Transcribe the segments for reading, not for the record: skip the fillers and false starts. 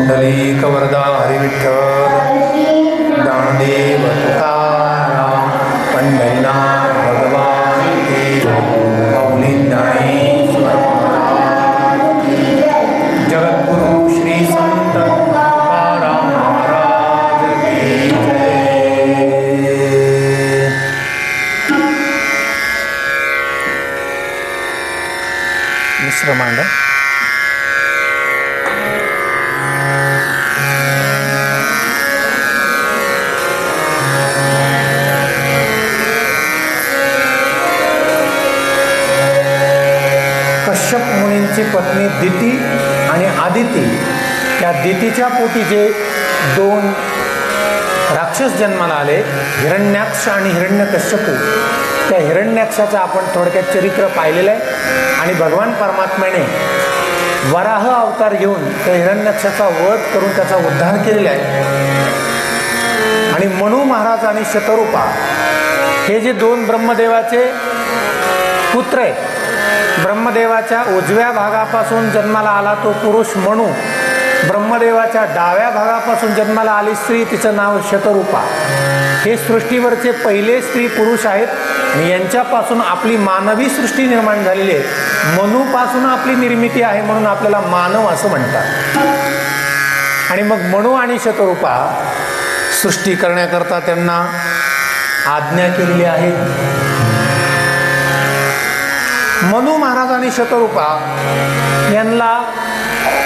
पुंडलिकवरदा हरिविठ्ठल ज्ञानदेव तुकाराम पंढरीनाथ भगवान की माऊली ज्ञानेश्वर महाराज की जगद्गुरु श्री संत तुकाराम महाराज की जय। मिश्र मांडा कश्यप मुनींची पत्नी दिती आणि आदिती, त्या दितीच्या पोटी जे दोन राक्षस जन्माला आले, हिरण्याक्ष आणि हिरण्यकश्यपू, त्या हिरण्याक्षाचं आपण थोडक्यात चरित्र पाहिलेलं आहे आणि भगवान परमात्म्याने वराह अवतार घेऊन त्या हिरण्याक्षाचा वध करून त्याचा उद्धार केलेला आहे। आणि मनू महाराज आणि शतरूपा हे जे दोन ब्रह्मदेवाचे पुत्र आहेत, ब्रह्मदेवाच्या उजव्या भागापासून जन्माला आला तो पुरुष मनू, ब्रह्मदेवाच्या डाव्या भागापासून जन्माला आली स्त्री, तिचं नाव शतरूपा। हे सृष्टीवरचे पहिले स्त्री पुरुष आहेत आणि यांच्यापासून आपली मानवी सृष्टी निर्माण झालेली आहे। मनूपासून आपली निर्मिती आहे म्हणून आपल्याला मानव असं म्हणतात। आणि मग मनू आणि शतरूपा सृष्टी करण्याकरता त्यांना आज्ञा केलेली आहे। मनू महाराज आणि शतरूपा यांना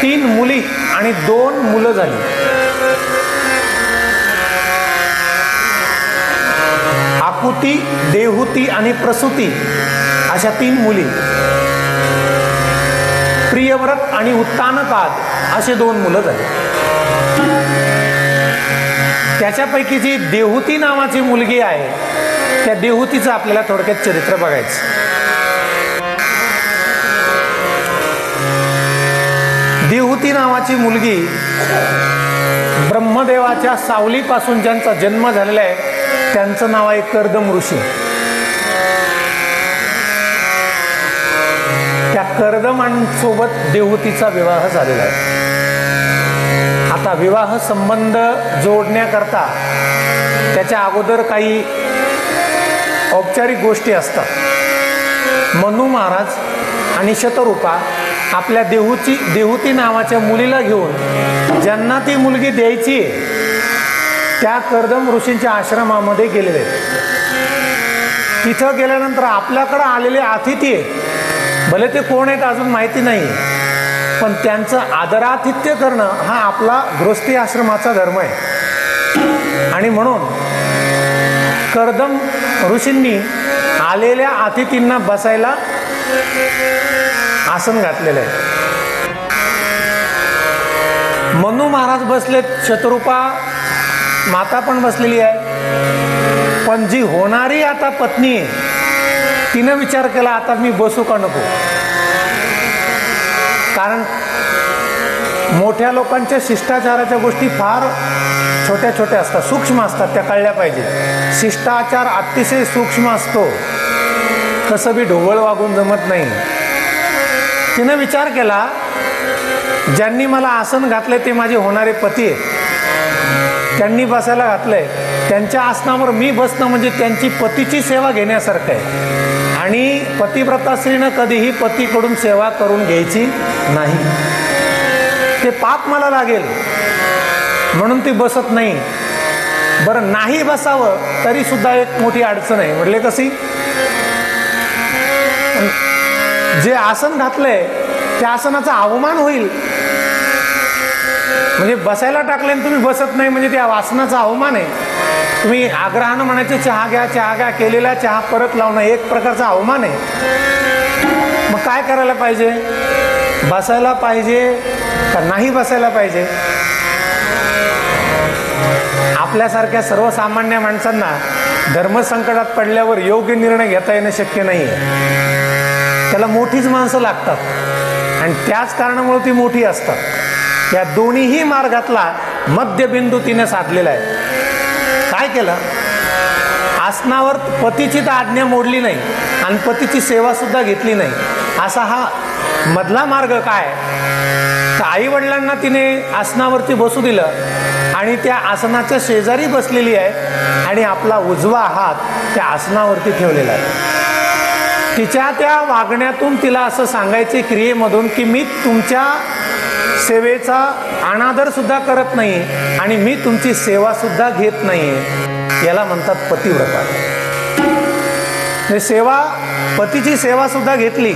3 मुली आणि 2 मुलं झाली। आकुती, देहुती आणि प्रसूती अशा 3 मुली, प्रियव्रत आणि उत्तानपाद असे 2 मुलं झाली। त्याच्यापैकी जी देहुती नावाची मुलगी आहे, त्या देहुतीचं आपल्याला थोडक्यात चरित्र बघायचं। देहुती नावाची मुलगी ब्रह्मदेवाच्या सावलीपासून ज्यांचा जन्म झालेला आहे त्यांचं नाव आहे कर्दम ऋषी। त्या कर्दमांसोबत देहुतीचा विवाह झालेला आहे। आता विवाह संबंध जोडण्याकरता त्याच्या अगोदर काही औपचारिक गोष्टी असतात। मनू महाराज आणि शतरूपा आपल्या देहुती नावाच्या मुलीला घेऊन ज्यांना ती मुलगी द्यायची त्या कर्दम ऋषींच्या आश्रमामध्ये गेलेले आहेत। तिथं गेल्यानंतर आपल्याकडं आलेले अतिथी आहेत, भले ते कोण आहेत अजून माहिती नाही, पण त्यांचं आदरातिथ्य करणं हा आपला गृहस्थी आश्रमाचा धर्म आहे। आणि म्हणून कर्दम ऋषींनी आलेल्या अतिथींना बसायला आसन घातलेलं आहे। मनू महाराज बसलेत, शतरूपा माता पण बसलेली आहे, पण जी होणारी आता पत्नी आहे तिनं विचार केला आता मी बसू का नको। कारण मोठ्या लोकांच्या शिष्टाचाराच्या गोष्टी फार छोट्या छोट्या असतात, सूक्ष्म असतात, त्या कळल्या पाहिजे। शिष्टाचार अतिशय सूक्ष्म असतो, कसं बी ढोबळ वागून जमत नाही। तिनं विचार केला ज्यांनी मला आसन घातलंय ते माझे होणारे पती आहेत, त्यांनी बसायला घातलंय, त्यांच्या आसनावर मी बसणं म्हणजे त्यांची पतीची सेवा घेण्यासारखं आहे। आणि पतिव्रता स्त्रीनं कधीही पतीकडून सेवा करून घ्यायची नाही, ते पाप मला लागेल म्हणून ती बसत नाही। बरं नाही बसावं तरी सुद्धा एक मोठी अडचण आहे, म्हटले कशी, जे आसन घातलंय त्या आसनाचा अवमान होईल, म्हणजे बसायला टाकले तुम्ही बसत नाही म्हणजे त्या आसनाचा अवमान आहे। तुम्ही आग्रहानं म्हणायचे चहा घ्या चहा घ्या, केलेला चहा परत लावणं एक प्रकारचा अवमान आहे। मग काय करायला पाहिजे, बसायला पाहिजे का नाही बसायला पाहिजे? आपल्यासारख्या सर्वसामान्य माणसांना धर्मसंकटात पडल्यावर योग्य निर्णय घेता येणं शक्य नाही आहे। त्याला मोठीच माणसं लागतात आणि त्याच कारणामुळे ती मोठी असतात। या दोन्हीही मार्गातला मध्यबिंदू तिने साधलेला आहे। काय केलं, आसनावर पतीची तर आज्ञा मोडली नाही आणि पतीची सेवा सुद्धा घेतली नाही, असा हा मधला मार्ग काय तर आई वडिलांना तिने आसनावरती बसू दिलं आणि त्या आसनाच्या शेजारी बसलेली आहे आणि आपला उजवा हात त्या आसनावरती ठेवलेला आहे. तिच्या त्या वागण्यातून तिला असं सांगायचे क्रियेमधून की मी तुमच्या सेवेचा अनादर सुद्धा करत नाही आणि मी तुमची सेवा सुद्धा घेत नाही. याला म्हणतात पतिव्रता. सेवा, पतीची सेवा सुद्धा घेतली,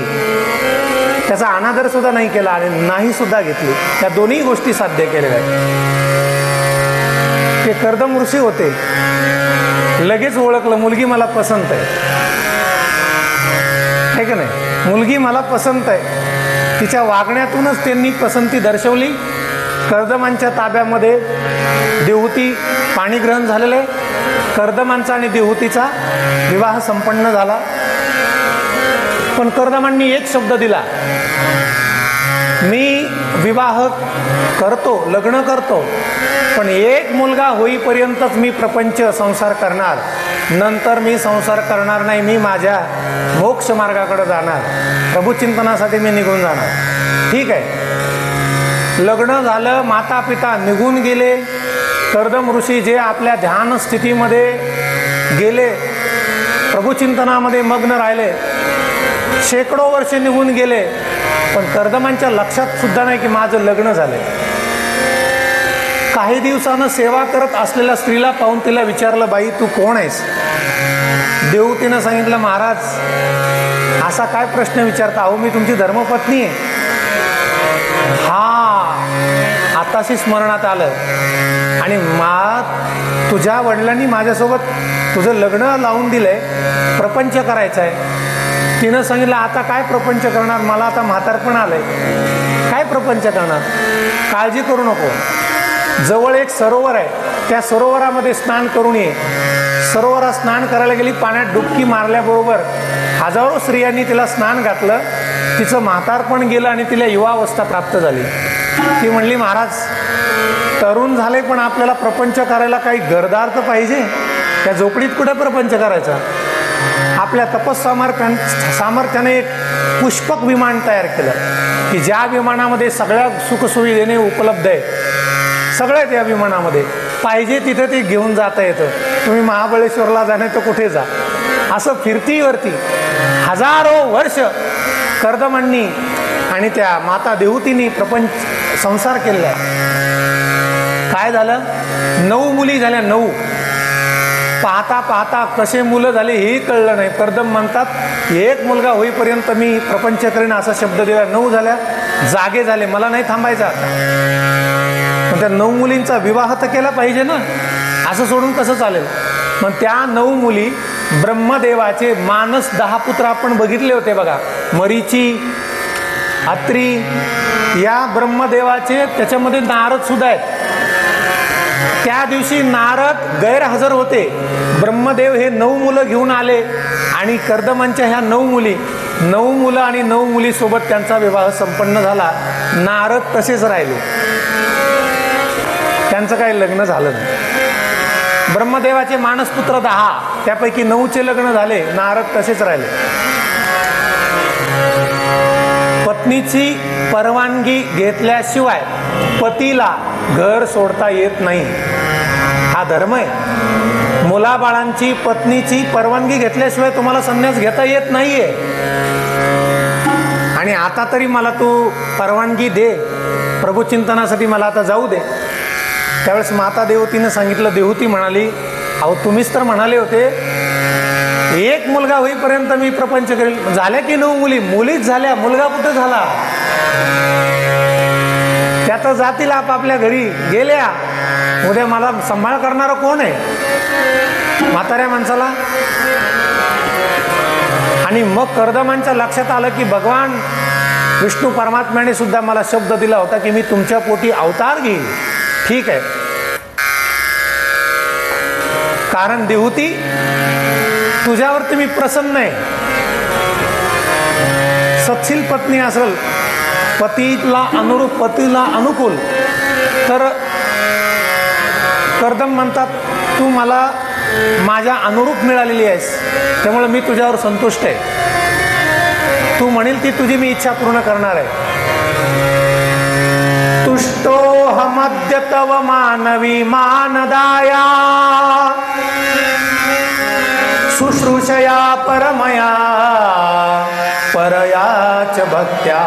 त्याचा अनादर सुद्धा नाही केला आणि नाही सुद्धा घेतली. त्या दोन्ही गोष्टी साध्य केलेल्या आहेत. ते कर्दम ऋषी होते, लगेच ओळखलं मुलगी मला पसंत आहे का नाही, मुलगी मला पसंत आहे. तिच्या वागण्यातूनच त्यांनी पसंती दर्शवली. कर्दमांच्या ताब्यामध्ये देवहूती पाणीग्रहण झालेलं आहे. कर्दमांचा आणि देवहूतीचा विवाह संपन्न झाला. पण कर्दमांनी एक शब्द दिला, मी विवाह करतो, लग्न करतो, पण एक मुलगा होईपर्यंतच मी प्रपंच संसार करणार, नंतर मी संसार करणार नाही. मी माझ्या मोक्ष मार्गाकडे जाणार, प्रभुचिंतनासाठी मी निघून जाणार. ठीक आहे. लग्न झालं, माता पिता निघून गेले. कर्दम ऋषी जे आपल्या ध्यान स्थितीमध्ये गेले, प्रभुचिंतनामध्ये मग्न राहिले, शेकडो वर्षे निघून गेले, पण कर्दमांच्या लक्षात सुद्धा नाही की माझं लग्न झालंय. काही दिवसानं सेवा करत असलेल्या स्त्रीला पाहून तिला विचारलं, बाई तू कोण आहेस? देवहूतीनं सांगितलं, महाराज असा काय प्रश्न विचारता? अहो मी तुमची धर्मपत्नी आहे. हा, आताशी स्मरणात आलं. आणि तुझ्या वडिलांनी माझ्यासोबत तुझं लग्न लावून दिलंय, प्रपंच करायचं आहे. तिनं सांगितलं, आता काय प्रपंच करणार, मला आता म्हातारपण आलंय, काय प्रपंच करणार? काळजी करू नको, जवळ एक सरोवर आहे, त्या सरोवरामध्ये स्नान करून ये. सरोवरात स्नान करायला गेली, पाण्यात डुबकी मारल्याबरोबर हजारो स्त्रियांनी तिला स्नान घातलं. तिचं म्हातारपण गेलं आणि तिला युवावस्था प्राप्त झाली. ती म्हणली, महाराज तरुण झाले पण आपल्याला प्रपंच करायला काही घरदार तर पाहिजे. त्या झोपडीत कुठे प्रपंच करायचा? आपल्या सामर्थ्याने एक पुष्पक विमान तयार केलं की ज्या विमानामध्ये सगळ्या सुखसुविधेने उपलब्ध आहे, सगळ्या त्या विमानामध्ये पाहिजे तिथे ते घेऊन जाता येतं. तुम्ही महाबळेश्वरला जाणे तर कुठे जा, असं फिरतीवरती हजारो वर्ष कर्दमांनी आणि त्या माता देवहूतींनी प्रपंच संसार केलेला आहे. काय झालं? 9 मुली झाल्या. 9 पाहता पाहता कसे मुलं झाले हेही कळलं नाही. कर्दम म्हणतात, एक मुलगा होईपर्यंत मी प्रपंच करेन असा शब्द दिला. 9 झाल्या, जागे झाले, मला नाही थांबायचं आता. पण त्या 9 मुलींचा विवाह तर केला पाहिजे ना, असं सोडून कसं चालेल? मग त्या 9 मुली ब्रह्मदेवाचे मानस 10 पुत्र आपण बघितले होते बघा, मरीची, अत्री, या ब्रह्मदेवाचे. त्याच्यामध्ये नारद सुद्धा आहेत. त्या दिवशी नारद गैरहजर होते. ब्रह्मदेव हे 9 मुलं घेऊन आले आणि कर्दमांच्या ह्या 9 मुलं आणि 9 मुलीसोबत त्यांचा विवाह संपन्न झाला. नारद तसेच राहिले, त्यांचं काही लग्न झालं नाही. ब्रह्मदेवाचे मानसपुत्र 10, त्यापैकी 9चे लग्न झाले, नारद तसेच राहिले. पत्नीची परवानगी घेतल्याशिवाय पतीला घर सोडता येत नाही, हा धर्म आहे. मुलाबाळांची, पत्नीची परवानगी घेतल्याशिवाय तुम्हाला संन्यास घेता येत नाहीये. आणि आता तरी मला तू परवानगी दे, प्रभुचिंतनासाठी मला आता जाऊ दे. त्यावेळेस माता देवहूतीनं सांगितलं. देवहूती म्हणाली, अहो तुम्हीच तर म्हणाले होते एक मुलगा होईपर्यंत मी प्रपंच करेल. झाल्या की 9 मुली? मुलीच झाल्या, मुलगा कुठं झाला? त्या तर जातील आपापल्या घरी, गेल्या. उद्या मला सांभाळ करणारा कोण आहे? म्हाताऱ्या माणसाला. आणि मग कर्दमांच्या लक्षात आलं की भगवान विष्णू परमात्म्याने सुद्धा मला शब्द दिला होता की मी तुमच्या पोटी अवतार घेईल. ठीक आहे, कारण देवहूती तुझ्यावरती मी प्रसन्न आहे. सत्शील पत्नी असेल, पतीला अनुरूप, पतीला अनुकूल, तर कर्दम म्हणतात तू मला माझ्या अनुरूप मिळालेली आहेस, त्यामुळे मी तुझ्यावर संतुष्ट आहे. तू म्हणेल ती तुझी मी इच्छा पूर्ण करणार आहे. सोऽहमद्य तव मानवी मानदाया शुश्रूषया परमया परया च भक्त्या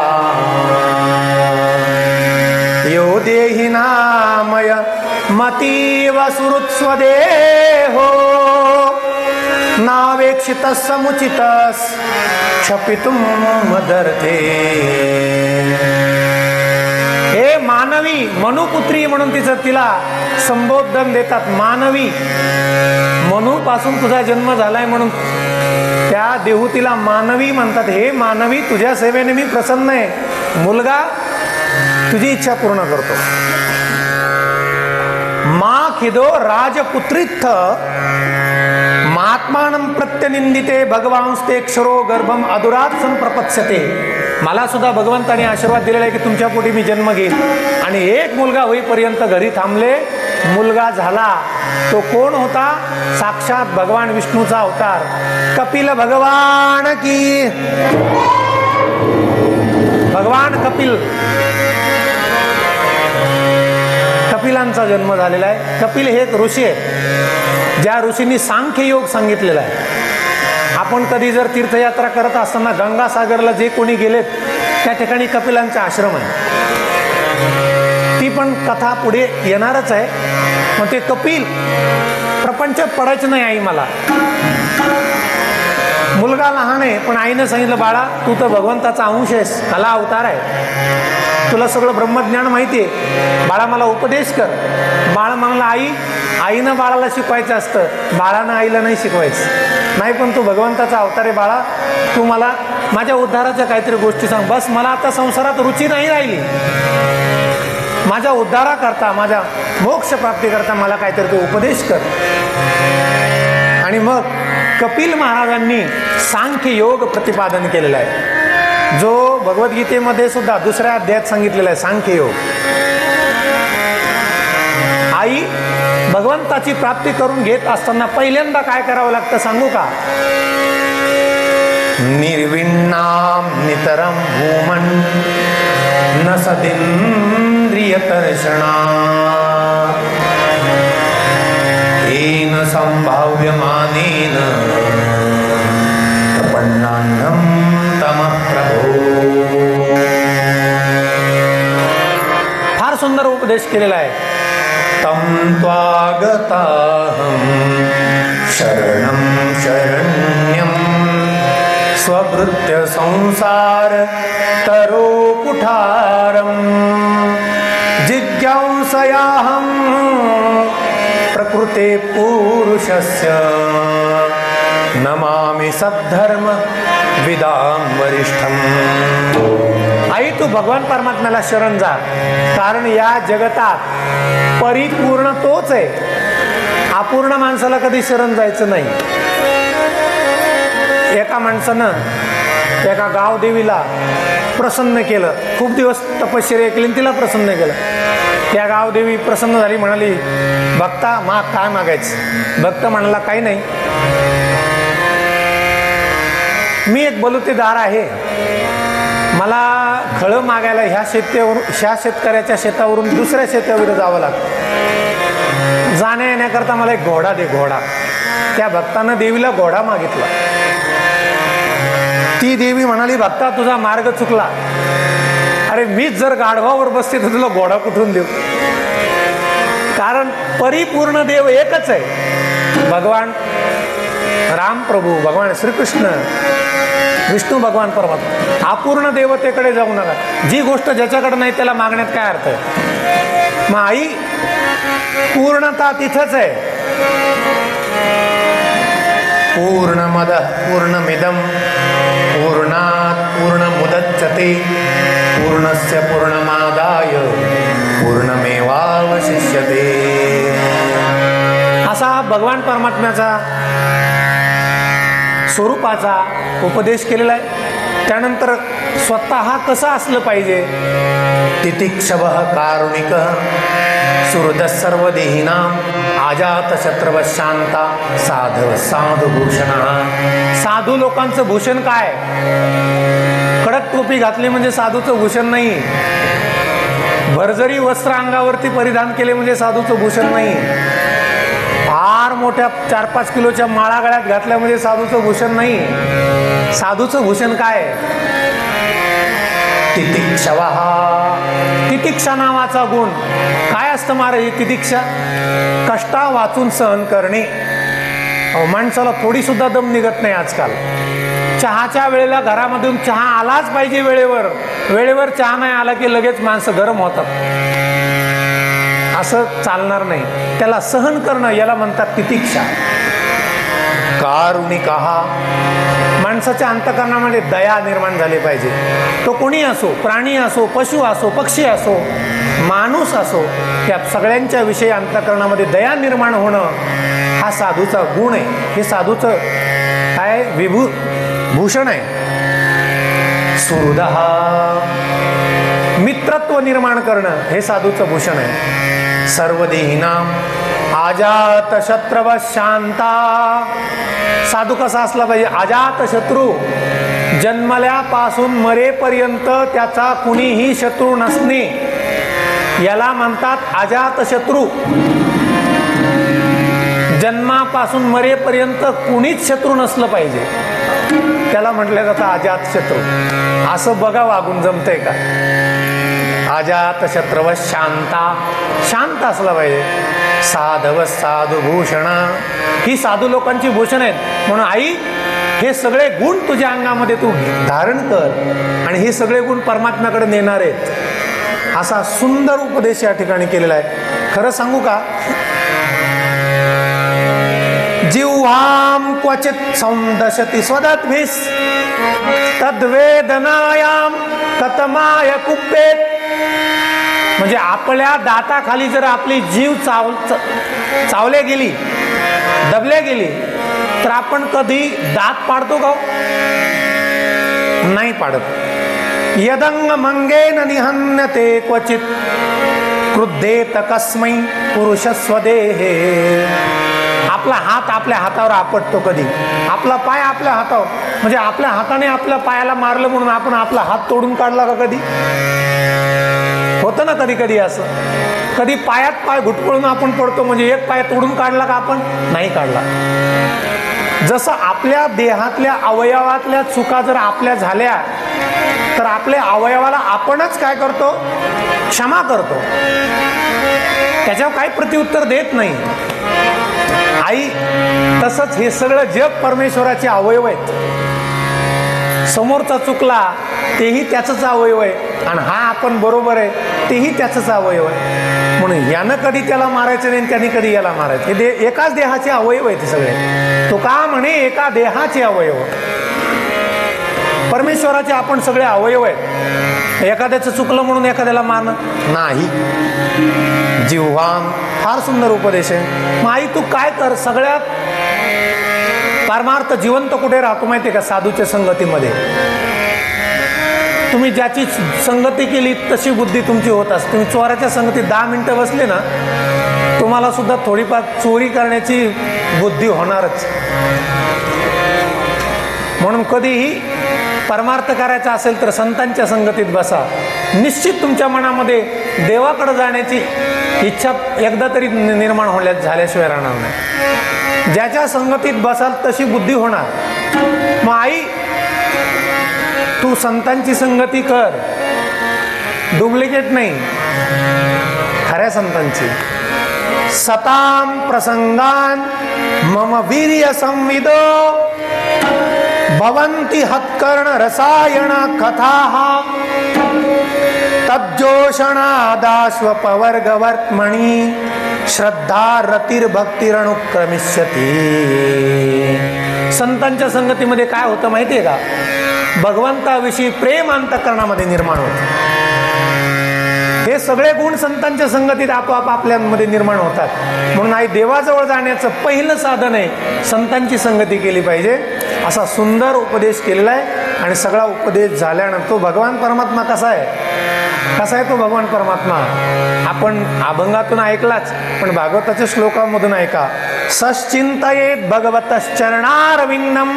यो देहि नामय मतीव सुहृत्स्वदेहो नावेक्षितः समुचितः क्षपितुं मदर्थे. हे मानवी, मनुपुत्री म्हणून तिला संबोधन देतात. मानवी, मनू पासून तुझा जन्म झालाय म्हणून त्या देहूतीला मानवी म्हणतात. हे मानवी, तुझ्या सेवेने मी प्रसन्न आहे. मुलगा, तुझी इच्छा पूर्ण करतो. मा खिदो राजपुत्रीत्थ महात्मानं प्रत्यनिंदिते भगवांस्ते क्षरो गर्भम अधुरात संप्रपत्स्यते. मला सुद्धा भगवंताने आशीर्वाद दिलेला आहे की तुमच्या पोटी मी जन्म घेईन. आणि एक मुलगा होईपर्यंत घरी थांबले. मुलगा झाला. तो कोण होता? साक्षात भगवान विष्णूचा अवतार कपिल भगवान की. भगवान कपिल, कपिलांचा जन्म झालेला आहे. कपिल हे एक ऋषी आहे, ज्या ऋषींनी सांख्य योग सांगितलेला आहे. आपण कधी जर तीर्थयात्रा करत असताना गंगासागरला जे कोणी गेलेत त्या ठिकाणी कपिलांचा आश्रम आहे. ती पण कथा पुढे येणारच आहे. मग ते कपिल प्रपंचात पडायचं नाही. आई, मला मुलगा लहान आहे, पण आईनं सांगितलं, बाळा तू तर भगवंताचा अंश आहेस, कला अवतार आहे, तुला सगळं ब्रह्मज्ञान माहिती आहे, बाळा मला उपदेश कर. बाळ म्हणाला, आईनं बाळाला शिकवायचं असतं, बाळानं आईला नाही शिकवायचं. नाही, पण तू भगवंताचा अवतार आहे बाळा, तू मला माझ्या उद्धाराच्या काहीतरी गोष्टी सांग. बस, मला आता संसारात रुची नाही राहिली. माझ्या उद्धाराकरता, माझ्या मोक्ष प्राप्तीकरता मला काहीतरी तू उपदेश कर. आणि मग कपिल महाराजांनी सांख्य योग प्रतिपादन केलेला आहे, जो भगवद्गीतेमध्ये सुद्धा 2ऱ्या अध्यायात सांगितलेला आहे. सांख्य योग. आई भगवंताची प्राप्ती करून घेत असताना पहिल्यांदा काय करावं लागतं सांगू का? निर्विण्णाम नितरम भूमन न सदिंद्रिय तर्षणा येन संभाव्यमानेन प्रपन्नान्नं तमः प्रभो. फार सुंदर उपदेश केलेला आहे. तं त्वागताहं शरणं शरण्यं स्वभृत्य संसार तरो कुठारं जिज्ञासयाहं प्रकृते पुरुषस्य नमामि सद्धर्म विदां वरिष्ठम. आई, तू भगवान परमात्म्याला शरण जा, कारण या जगतात परिपूर्ण तोच आहे. अपूर्ण माणसाला कधी शरण जायचं नाही. एका माणसानं एका गावदेवीला प्रसन्न केलं, खूप दिवस तपश्चर्या केली, तिला प्रसन्न केलं. त्या गावदेवी प्रसन्न झाली, म्हणाली, भक्ता माग, काय मागायचं? भक्त म्हणाला, काही नाही, मी एक बलुतेदार आहे, मला खळं मागायला ह्या शेतकऱ्याच्या शेतावरून दुसऱ्या शेतावर जावं लागतं. जाण्या येण्याकरता मला एक घोडा दे, घोडा. त्या भक्तानं देवीला घोडा मागितला. ती देवी म्हणाली, भक्ता तुझा मार्ग चुकला. अरे, मीच जर गाढवावर बसते तर तुला घोडा कुठून देऊ? कारण परिपूर्ण देव एकच आहे, भगवान राम प्रभू, भगवान श्रीकृष्ण, विष्णू भगवान परमात्मा. अपूर्ण देवतेकडे जाऊ नका. जी गोष्ट ज्याच्याकडे नाही त्याला मागण्यात काय अर्थ आहे? मग आई, पूर्णता तिथंच आहे. पूर्णमद पूर्णमिदं पूर्णात् पूर्णमुदच्यते पूर्णस्य पूर्णमादाय पूर्णमेवावशिष्यते. असा भगवान परमात्म्याचा स्वरूपाचा उपदेश केलेला आहे. त्यानंतर स्वतः कसं असलं पाहिजे? तितिक्षवः कारुणिकः सुहृदः सर्वदेहिनां अजातशत्रवः शांता साधवः साधुभूषणः. साधू लोकांचं भूषण काय? कडक टोपी घातली म्हणजे साधूचं भूषण नाही. भरजरी वस्त्र अंगावरती परिधान केले म्हणजे साधूचं भूषण नाही. फार मोठ्या 4-5 किलोच्या माळा गळ्यात घातल्या म्हणजे साधूचं भूषण नाही. साधूचं भूषण काय? तितिक्षवः. तितिक्षा नावाचा गुण काय असतं महाराज? तितिक्षा कष्टा वाचून सहन करणे. माणसाला थोडी सुद्धा दम निघत नाही आजकाल. चहाच्या वेळेला घरामधून चहा आलाच पाहिजे वेळेवर. वेळेवर चहा नाही आला की लगेच माणसं गरम होतात. असं चालणार नाही. त्याला सहन करणं याला म्हणतात तितिक्षा. कारुणिकः. माणसाच्या अंतःकरणामध्ये दया निर्माण झाली पाहिजे. तो कोणी असो, प्राणी असो, पशु असो, पक्षी असो, माणूस असो, त्या सगळ्यांच्या विषयी अंतःकरणामध्ये दया निर्माण होणं हा साधूचा गुण आहे. हे साधूचं काय भूषण आहे. सुहृदः. मित्रत्व निर्माण करणं हे साधूचं भूषण आहे. सर्वदेहिनां अजात शत्रव शांता. साधू कसा असला पाहिजे? अजात शत्रू. जन्मल्यापासून मरेपर्यंत त्याचा कुणीही शत्रू नसणे याला म्हणतात अजात शत्रू. जन्मापासून मरेपर्यंत कुणीच शत्रू नसलं पाहिजे त्याला म्हटलं जातं अजात शत्रू. असं बघा वागून जमतंय का? अजात शत्रव शांता. शांत असला पाहिजे. साधव साधुभूषण. ही साधू लोकांची भूषण आहेत. म्हणून आई हे सगळे गुण तुझ्या अंगामध्ये तू धारण कर आणि हे सगळे गुण परमात्म्याकडे नेणार आहेत. असा सुंदर उपदेश या ठिकाणी केलेला आहे. खरं सांगू का? जिह्वाम क्वचित संदशति स्वदद्भिः तद्वेदनायां कतमाय कुप्पेत. म्हणजे आपल्या दाताखाली जर आपली जीव चावले गेली, दबले गेली, तर आपण कधी दात पाडतो का? नाही पाडत. यदंग मंगेन निहन्यते क्वचित क्रुद्धेत कस्मै पुरुषस्वदेहे. आपला हात आपल्या हातावर आपटतो कधी, आपला पाय आपल्या हातावर. म्हणजे आपल्या हाताने आपल्या पायाला मारलं म्हणून आपण आपला हात तोडून काढला का? कधी होतं ना कधी कधी असं. कधी पायात पाय घुटपळून आपण पडतो म्हणजे एक पाय तोडून काढला का? आपण नाही काढला. जसं आपल्या देहातल्या अवयवातल्या चुका जर आपल्या झाल्या तर आपल्या अवयवाला आपणच काय करतो? क्षमा करतो. त्याच्यावर काही प्रत्युत्तर देत नाही. आई तसंच हे सगळं जग परमेश्वराचे अवयव आहेत. समोरचा चुकला तेही त्याचंच अवयव आहे आणि हा आपण बरोबर आहे तेही त्याचंच अवयव आहे. म्हणून यानं कधी त्याला मारायचं नाही, त्याने कधी याला मारायचं. हे एकाच देहाचे अवयव आहेत सगळे. तो का म्हणे एका देहाचे अवयव. परमेश्वराचे आपण सगळे अवयव आहेत. एखाद्याचं चुकलं म्हणून एखाद्याला मारणं नाही. जिव्हाम. फार सुंदर उपदेश आहे. मग आई तू काय कर? सगळ्यात परमार्थ जिवंत कुठे राहतो माहिती आहे का? साधूच्या संगतीमध्ये. तुम्ही ज्याची संगती केली तशी बुद्धी तुमची होत असते. तुम्ही चोराच्या संगतीत 10 मिनिटं बसले ना, तुम्हाला सुद्धा थोडीफार चोरी करण्याची बुद्धी होणारच. म्हणून कधीही परमार्थ करायचा असेल तर संतांच्या संगतीत बसा. निश्चित तुमच्या मनामध्ये देवाकडे जाण्याची इच्छा एकदा तरी निर्माण झाल्याशिवाय राहणार नाही. ज्याच्या संगतीत बसाल तशी बुद्धी होणार. मग आई तू संतांची संगती कर. डुप्लिकेट नाही, खऱ्या संतांची. सताम प्रसंगान मम वीर्य संविदो भवन्ति हत्कर्ण रसायन कथाः तज्जोषणादाश्वपवर्गवर्त्मनि श्रद्धा रतिर्भक्तिरनुक्रमिष्यति. संतांच्या संगतीमध्ये काय होतं माहितीये का? भगवंताविषयी प्रेम अंतःकरणामध्ये निर्माण होतं. हे सगळे गुण संतांच्या संगतीत आपोआप आपल्यामध्ये निर्माण होतात. म्हणून आई देवाजवळ जाण्याचं पहिलं साधन आहे संतांची संगती केली पाहिजे. असा सुंदर उपदेश केलेला आहे. आणि सगळा उपदेश झाल्यानंतर तो भगवान परमात्मा कसा आहे? कसा आहे तो भगवान परमात्मा? आपण अभंगातून ऐकलाच, पण भागवताच्या श्लोकामधून ऐका. सश्चिंतयेत भगवतश्चरणारविंदम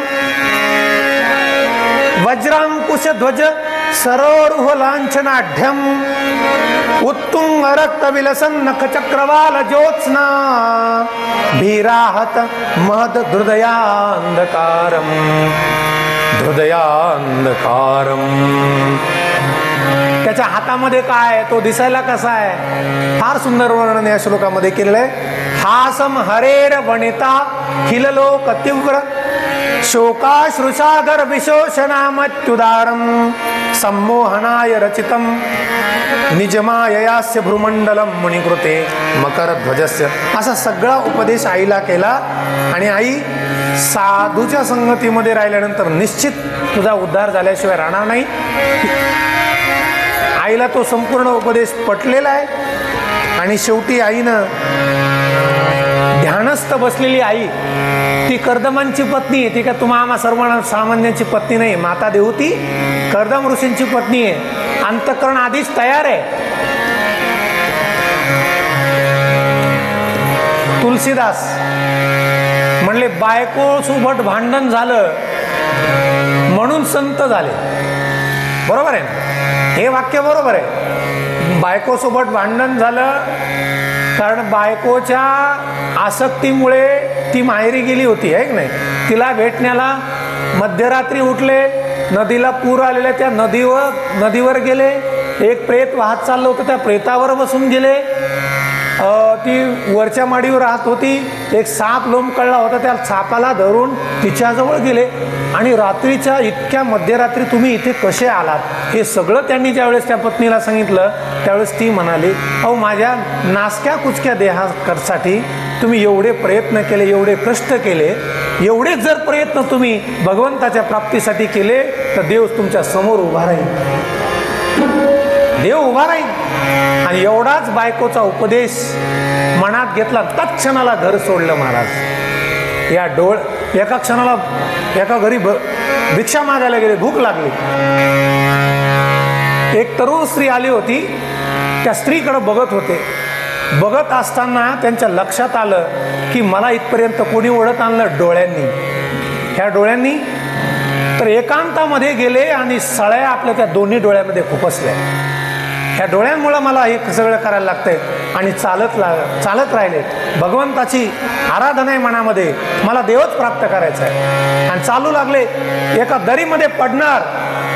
वज्रांकुश ध्वज सरोरुह लांछनाढ्यम उत्तुंग रक्त विलसन नख चक्रवाल ज्योत्स्ना भीराहत महद हृदयांधकारम हृदयांधकारम. त्याच्या हातामध्ये काय, तो दिसायला कसा आहे, फार सुंदर वर्णन या श्लोकामध्ये केलेलं आहे. हासम हरेर वनिता खिललोक तीव्र शोकाश्रुसागर विशोषणामत्युदारम सम्मोहनाय रचितम निजमाययास्य भ्रूमंडलम मुनिकृते मकरध्वजस्य. असा सगळा उपदेश आईला केला. आणि आई साधूच्या संगतीमध्ये राहिल्यानंतर निश्चित तुझा उद्धार झाल्याशिवाय राहणार नाही. आईला तो संपूर्ण उपदेश पटलेला आहे. आणि शेवटी आईनं, ध्यानस्थ बसलेली आई, ती कर्दमांची पत्नी आहे, ती का तुम्हा आम्हा सर्व सामान्यांची पत्नी नाही. माता देवती कर्दम ऋषींची पत्नी आहे. अंतःकरण आधीच तयार आहे. तुलसीदास म्हणले बायको सोबत भांडण झालं म्हणून संत झाले. बरोबर आहे ना, हे वाक्य बरोबर आहे. बायको सोबत भांडण झालं कारण बायकोच्या आसक्तीमुळे ती माहेरी गेली होती, आहे की नाही. तिला भेटण्याला मध्यरात्री उठले, नदीला पूर आलेल्या त्या नदीवर गेले. एक प्रेत वाहत चाललं होतं, त्या प्रेतावर बसून गेले. ती वरच्या माडीवर राहत होती. एक साप लोंबकळला होता, त्या सापाला धरून तिच्याजवळ गेले. आणि रात्रीच्या इतक्या मध्यरात्री तुम्ही इथे कसे आलात, हे सगळं त्यांनी ज्यावेळेस त्या पत्नीला सांगितलं त्यावेळेस ती म्हणाली, अहो माझ्या नासक्या कुचक्या देहासाठी तुम्ही एवढे प्रयत्न केले, एवढे कष्ट केले, एवढेच जर प्रयत्न तुम्ही भगवंताच्या प्राप्तीसाठी केले तर देव तुमच्या समोर उभा राहील. देव उभा राहील. आणि एवढाच बायकोचा उपदेश मनात घेतला. तत्क्षणाला घर सोडलं महाराज. या एका क्षणाला एका घरी भिक्षा मागायला गेले, भूक लागली. एक तरुण स्त्री आली होती, त्या स्त्रीकडे बघत होते. बघत असताना त्यांच्या लक्षात आलं की मला इथपर्यंत कोणी ओढत आणलं, डोळ्यांनी. ह्या डोळ्यांनी तर एकांतामध्ये गेले आणि सळ्या आपल्या त्या दोन्ही डोळ्यामध्ये खुपसल्या. ह्या डोळ्यांमुळे मला हे सगळं करायला लागतंय. आणि चालत राहिले. भगवंताची आराधना आहे मनामध्ये, मला देवच प्राप्त करायचा आहे. आणि चालू लागले. एका दरीमध्ये पडणार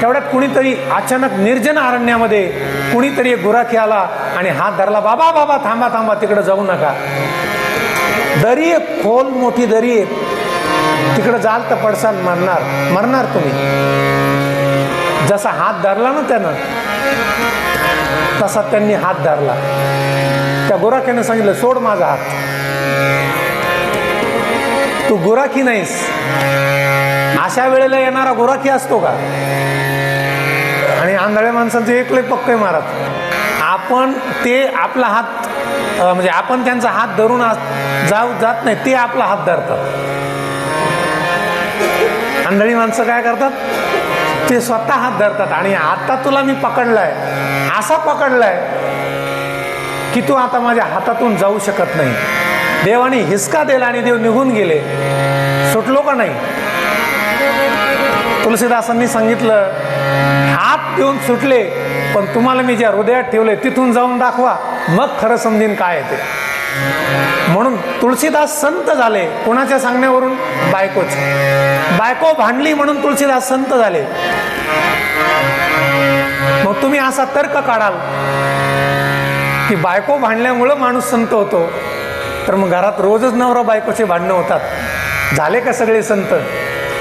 तेवढ्यात कुणीतरी अचानक निर्जन अरण्यामध्ये कुणीतरी एक गुराखी आला आणि हात धरला. बाबा बाबा थांबा थांबा, तिकडे जाऊ नका. दरी आहे, खोल मोठी दरी आहे, तिकडे जाल तर पडसाल, मरणार तुम्ही. जसा हात धरला ना त्यानं, तसा त्यांनी हात धरला. त्या गुराख्याने सांगितलं, सोड माझा हात, तू गुराखी नाहीस. अशा वेळेला येणारा गुराखी असतो का. आणि आंधळ्या माणसांचे एकले पक्के मारत. आपण ते आपला हात म्हणजे आपण त्यांचा हात धरून जात नाही, ते आपला हात धरतात. आंधळी माणसं काय करतात, ते स्वतः हात धरतात. आणि आता तुला मी पकडलाय, असा पकडलाय की तू आता माझ्या हातातून जाऊ शकत नाही. देवाने हिसका दिला आणि देव निघून गेले. सुटलो का नाही. तुलसीदासांनी सांगितलं, हात देऊन सुटले, पण तुम्हाला मी ज्या हृदयात ठेवले तिथून जाऊन दाखवा, मग खरं समजेन काय आहे ते. म्हणून तुलसीदास संत झाले. कोणाच्या सांगण्यावरून, बायको भांडली म्हणून तुलसीदास संत झाले. मग तुम्ही असा तर्क काढाल की बायको भांडल्यामुळं माणूस संत होतो, तर मग घरात रोजच नवरा बायकोचे भांडणं होतात. झाले का सगळे संत?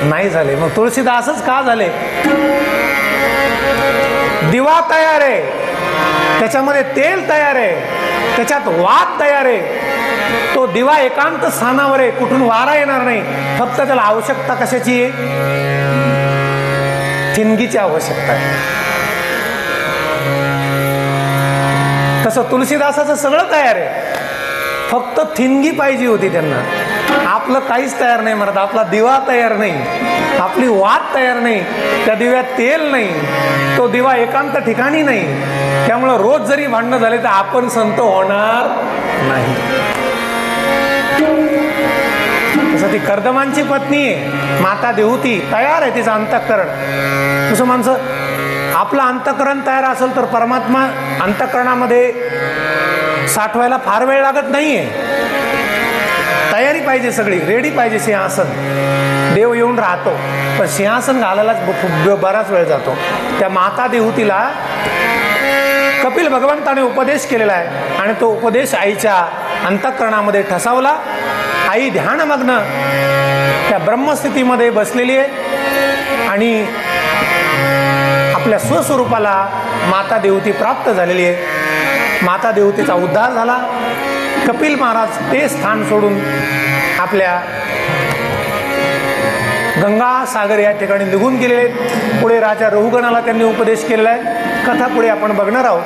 नाही झाले. मग तुलसीदासच का झाले. दिवा तयार आहे, त्याच्यामध्ये तेल तयार आहे, त्याच्यात वात तयार आहे. तो दिवा एकांत स्थानावर आहे, कुठून वारा येणार नाही. फक्त त्याला आवश्यकता कशाची आहे, ठिणगीची आवश्यकता आहे. तसं तुलसीदासाचं सगळं तयार आहे, फक्त ठिणगी पाहिजे होती त्यांना. आपलं काहीच तयार नाही म्हणत. आपला दिवा तयार नाही, आपली वात तयार नाही, त्या दिव्यात तेल नाही, तो दिवा एकांत ठिकाणी नाही. त्यामुळं रोज जरी भांडणं झाले तर आपण संत होणार नाही. तसं ती कर्दमांची पत्नी आहे, माता देवती तयार आहे, तिचं अंतःकरण. तसं माणसं आपलं अंतःकरण तयार असेल तर परमात्मा अंतःकरणामध्ये साठवायला फार वेळ लागत नाहीये. तयारी पाहिजे, सगळी रेडी पाहिजे. सिंहासन देव येऊन राहतो, पण सिंहासन घालायलाच बराच वेळ जातो. त्या माता देवतीला कपिल भगवंताने उपदेश केलेला आहे आणि तो उपदेश आईच्या अंतःकरणामध्ये ठसावला. आई ध्यानमग्न त्या ब्रह्मस्थितीमध्ये बसलेली आहे आणि आपल्या स्वस्वरूपाला माता देवती प्राप्त झालेली आहे. माता देवतीचा उद्धार झाला. कपिल महाराज ते स्थान सोडून आपल्या गंगा सागर या ठिकाणी निघून गेलेले. पुढे राजा रहुगणाला त्यांनी उपदेश केलेला आहे. कथा पुढे आपण बघणार आहोत.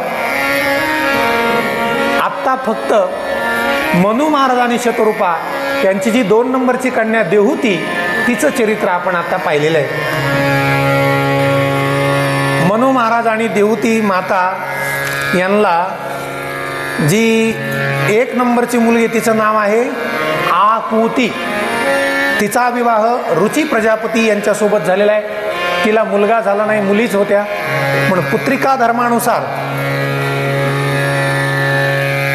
आत्ता फक्त मनु महाराज आणि शतरूपा यांची जी 2 नंबरची कन्या देहूती, तिचं चरित्र आपण आता पाहिलेलं आहे. मनु महाराज आणि देहूती माता यांना जी 1 नंबरची मुलगी, तिचं नाव आहे आकुती. तिचा विवाह रुची प्रजापती यांच्यासोबत झालेला आहे. तिला मुलगा झाला नाही, मुलीच होत्या. म्हणून पुत्रिका धर्मानुसार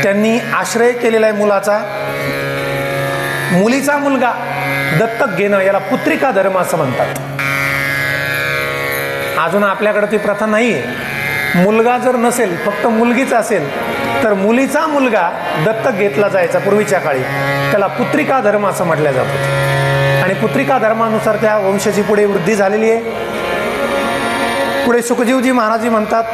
त्यांनी आश्रय केलेला आहे मुलाचा. मुलीचा मुलगा दत्तक घेणं याला पुत्रिका धर्म असं म्हणतात. अजून आपल्याकडे ती प्रथा नाही आहे. मुलगा जर नसेल, फक्त मुलगीच असेल, तर मुलीचा मुलगा दत्तक घेतला जायचा पूर्वीच्या काळी. त्याला पुत्रिका धर्म असं म्हटलं जातं आणि पुत्रिका धर्मानुसार त्या वंशाची पुढे वृद्धी झालेली आहे. पुढे सुखजीवजी महाराजी म्हणतात,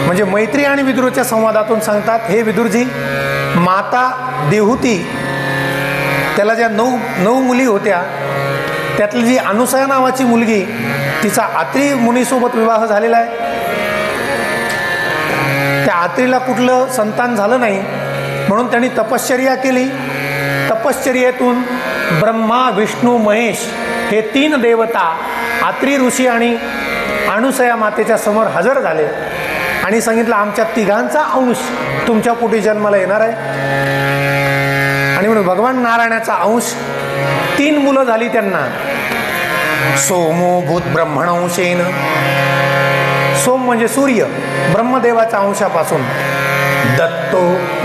म्हणजे मैत्री आणि विदुरच्या संवादातून सांगतात, हे विदुरजी, माता देहूती त्याला ज्या 9 मुली होत्या, त्यातली जी अनुसया नावाची मुलगी, तिचा आत्री मुनीसोबत विवाह झालेला आहे. त्या आत्रीला कुठलं संतान झालं नाही, म्हणून त्यांनी तपश्चर्या केली. तपश्चर्येतून ब्रह्मा, विष्णू, महेश हे 3 देवता आत्री ऋषी आणि अनुसया मातेच्या समोर हजर झाले आणि सांगितलं, आमच्या 3घांचा अंश तुमच्या पोटी जन्माला येणार आहे. आणि म्हणून भगवान नारायणाचा अंश 3 मुलं झाली त्यांना. सोमो भूत ब्रह्मणंशेन, सोम म्हणजे सूर्य, ब्रह्मदेवाच्या अंशापासून. दत्तो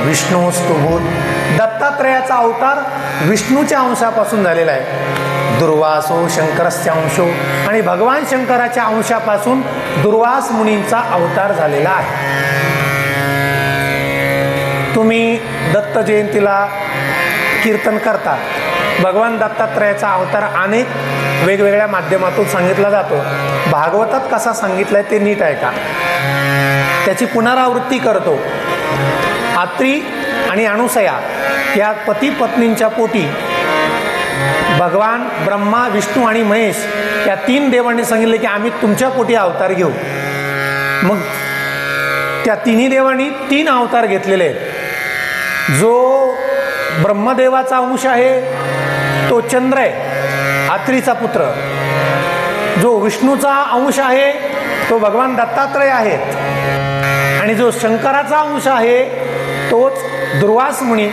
विष्णूस्तु भूत, दत्तात्रयाचा अवतार विष्णूच्या अंशापासून झालेला आहे. दुर्वासो शंकरस्य अंशो, आणि भगवान शंकराच्या अंशापासून दुर्वास मुनींचा अवतार झालेला आहे. तुम्ही दत्त जयंतीला कीर्तन करता. भगवान दत्तात्रयाचा अवतार अनेक वेगवेगळ्या माध्यमातून सांगितला जातो. भागवतात कसा सांगितलाय ते नीट ऐका, त्याची पुनरावृत्ती करतो. आत्री आणि अनुसया या पती पत्नींच्या पोटी भगवान ब्रह्मा, विष्णू आणि महेश या 3 देवांनी सांगितले की आम्ही तुमच्या पोटी अवतार घेऊ. मग त्या 3 देवांनी 3 अवतार घेतलेले आहेत. जो ब्रह्मदेवाचा अंश आहे तो चंद्र आहे, आत्रीचा पुत्र. जो विष्णूचा अंश आहे तो भगवान दत्तात्रय आहेत आणि जो शंकराचा अंश आहे तोच दुर्वास मुनी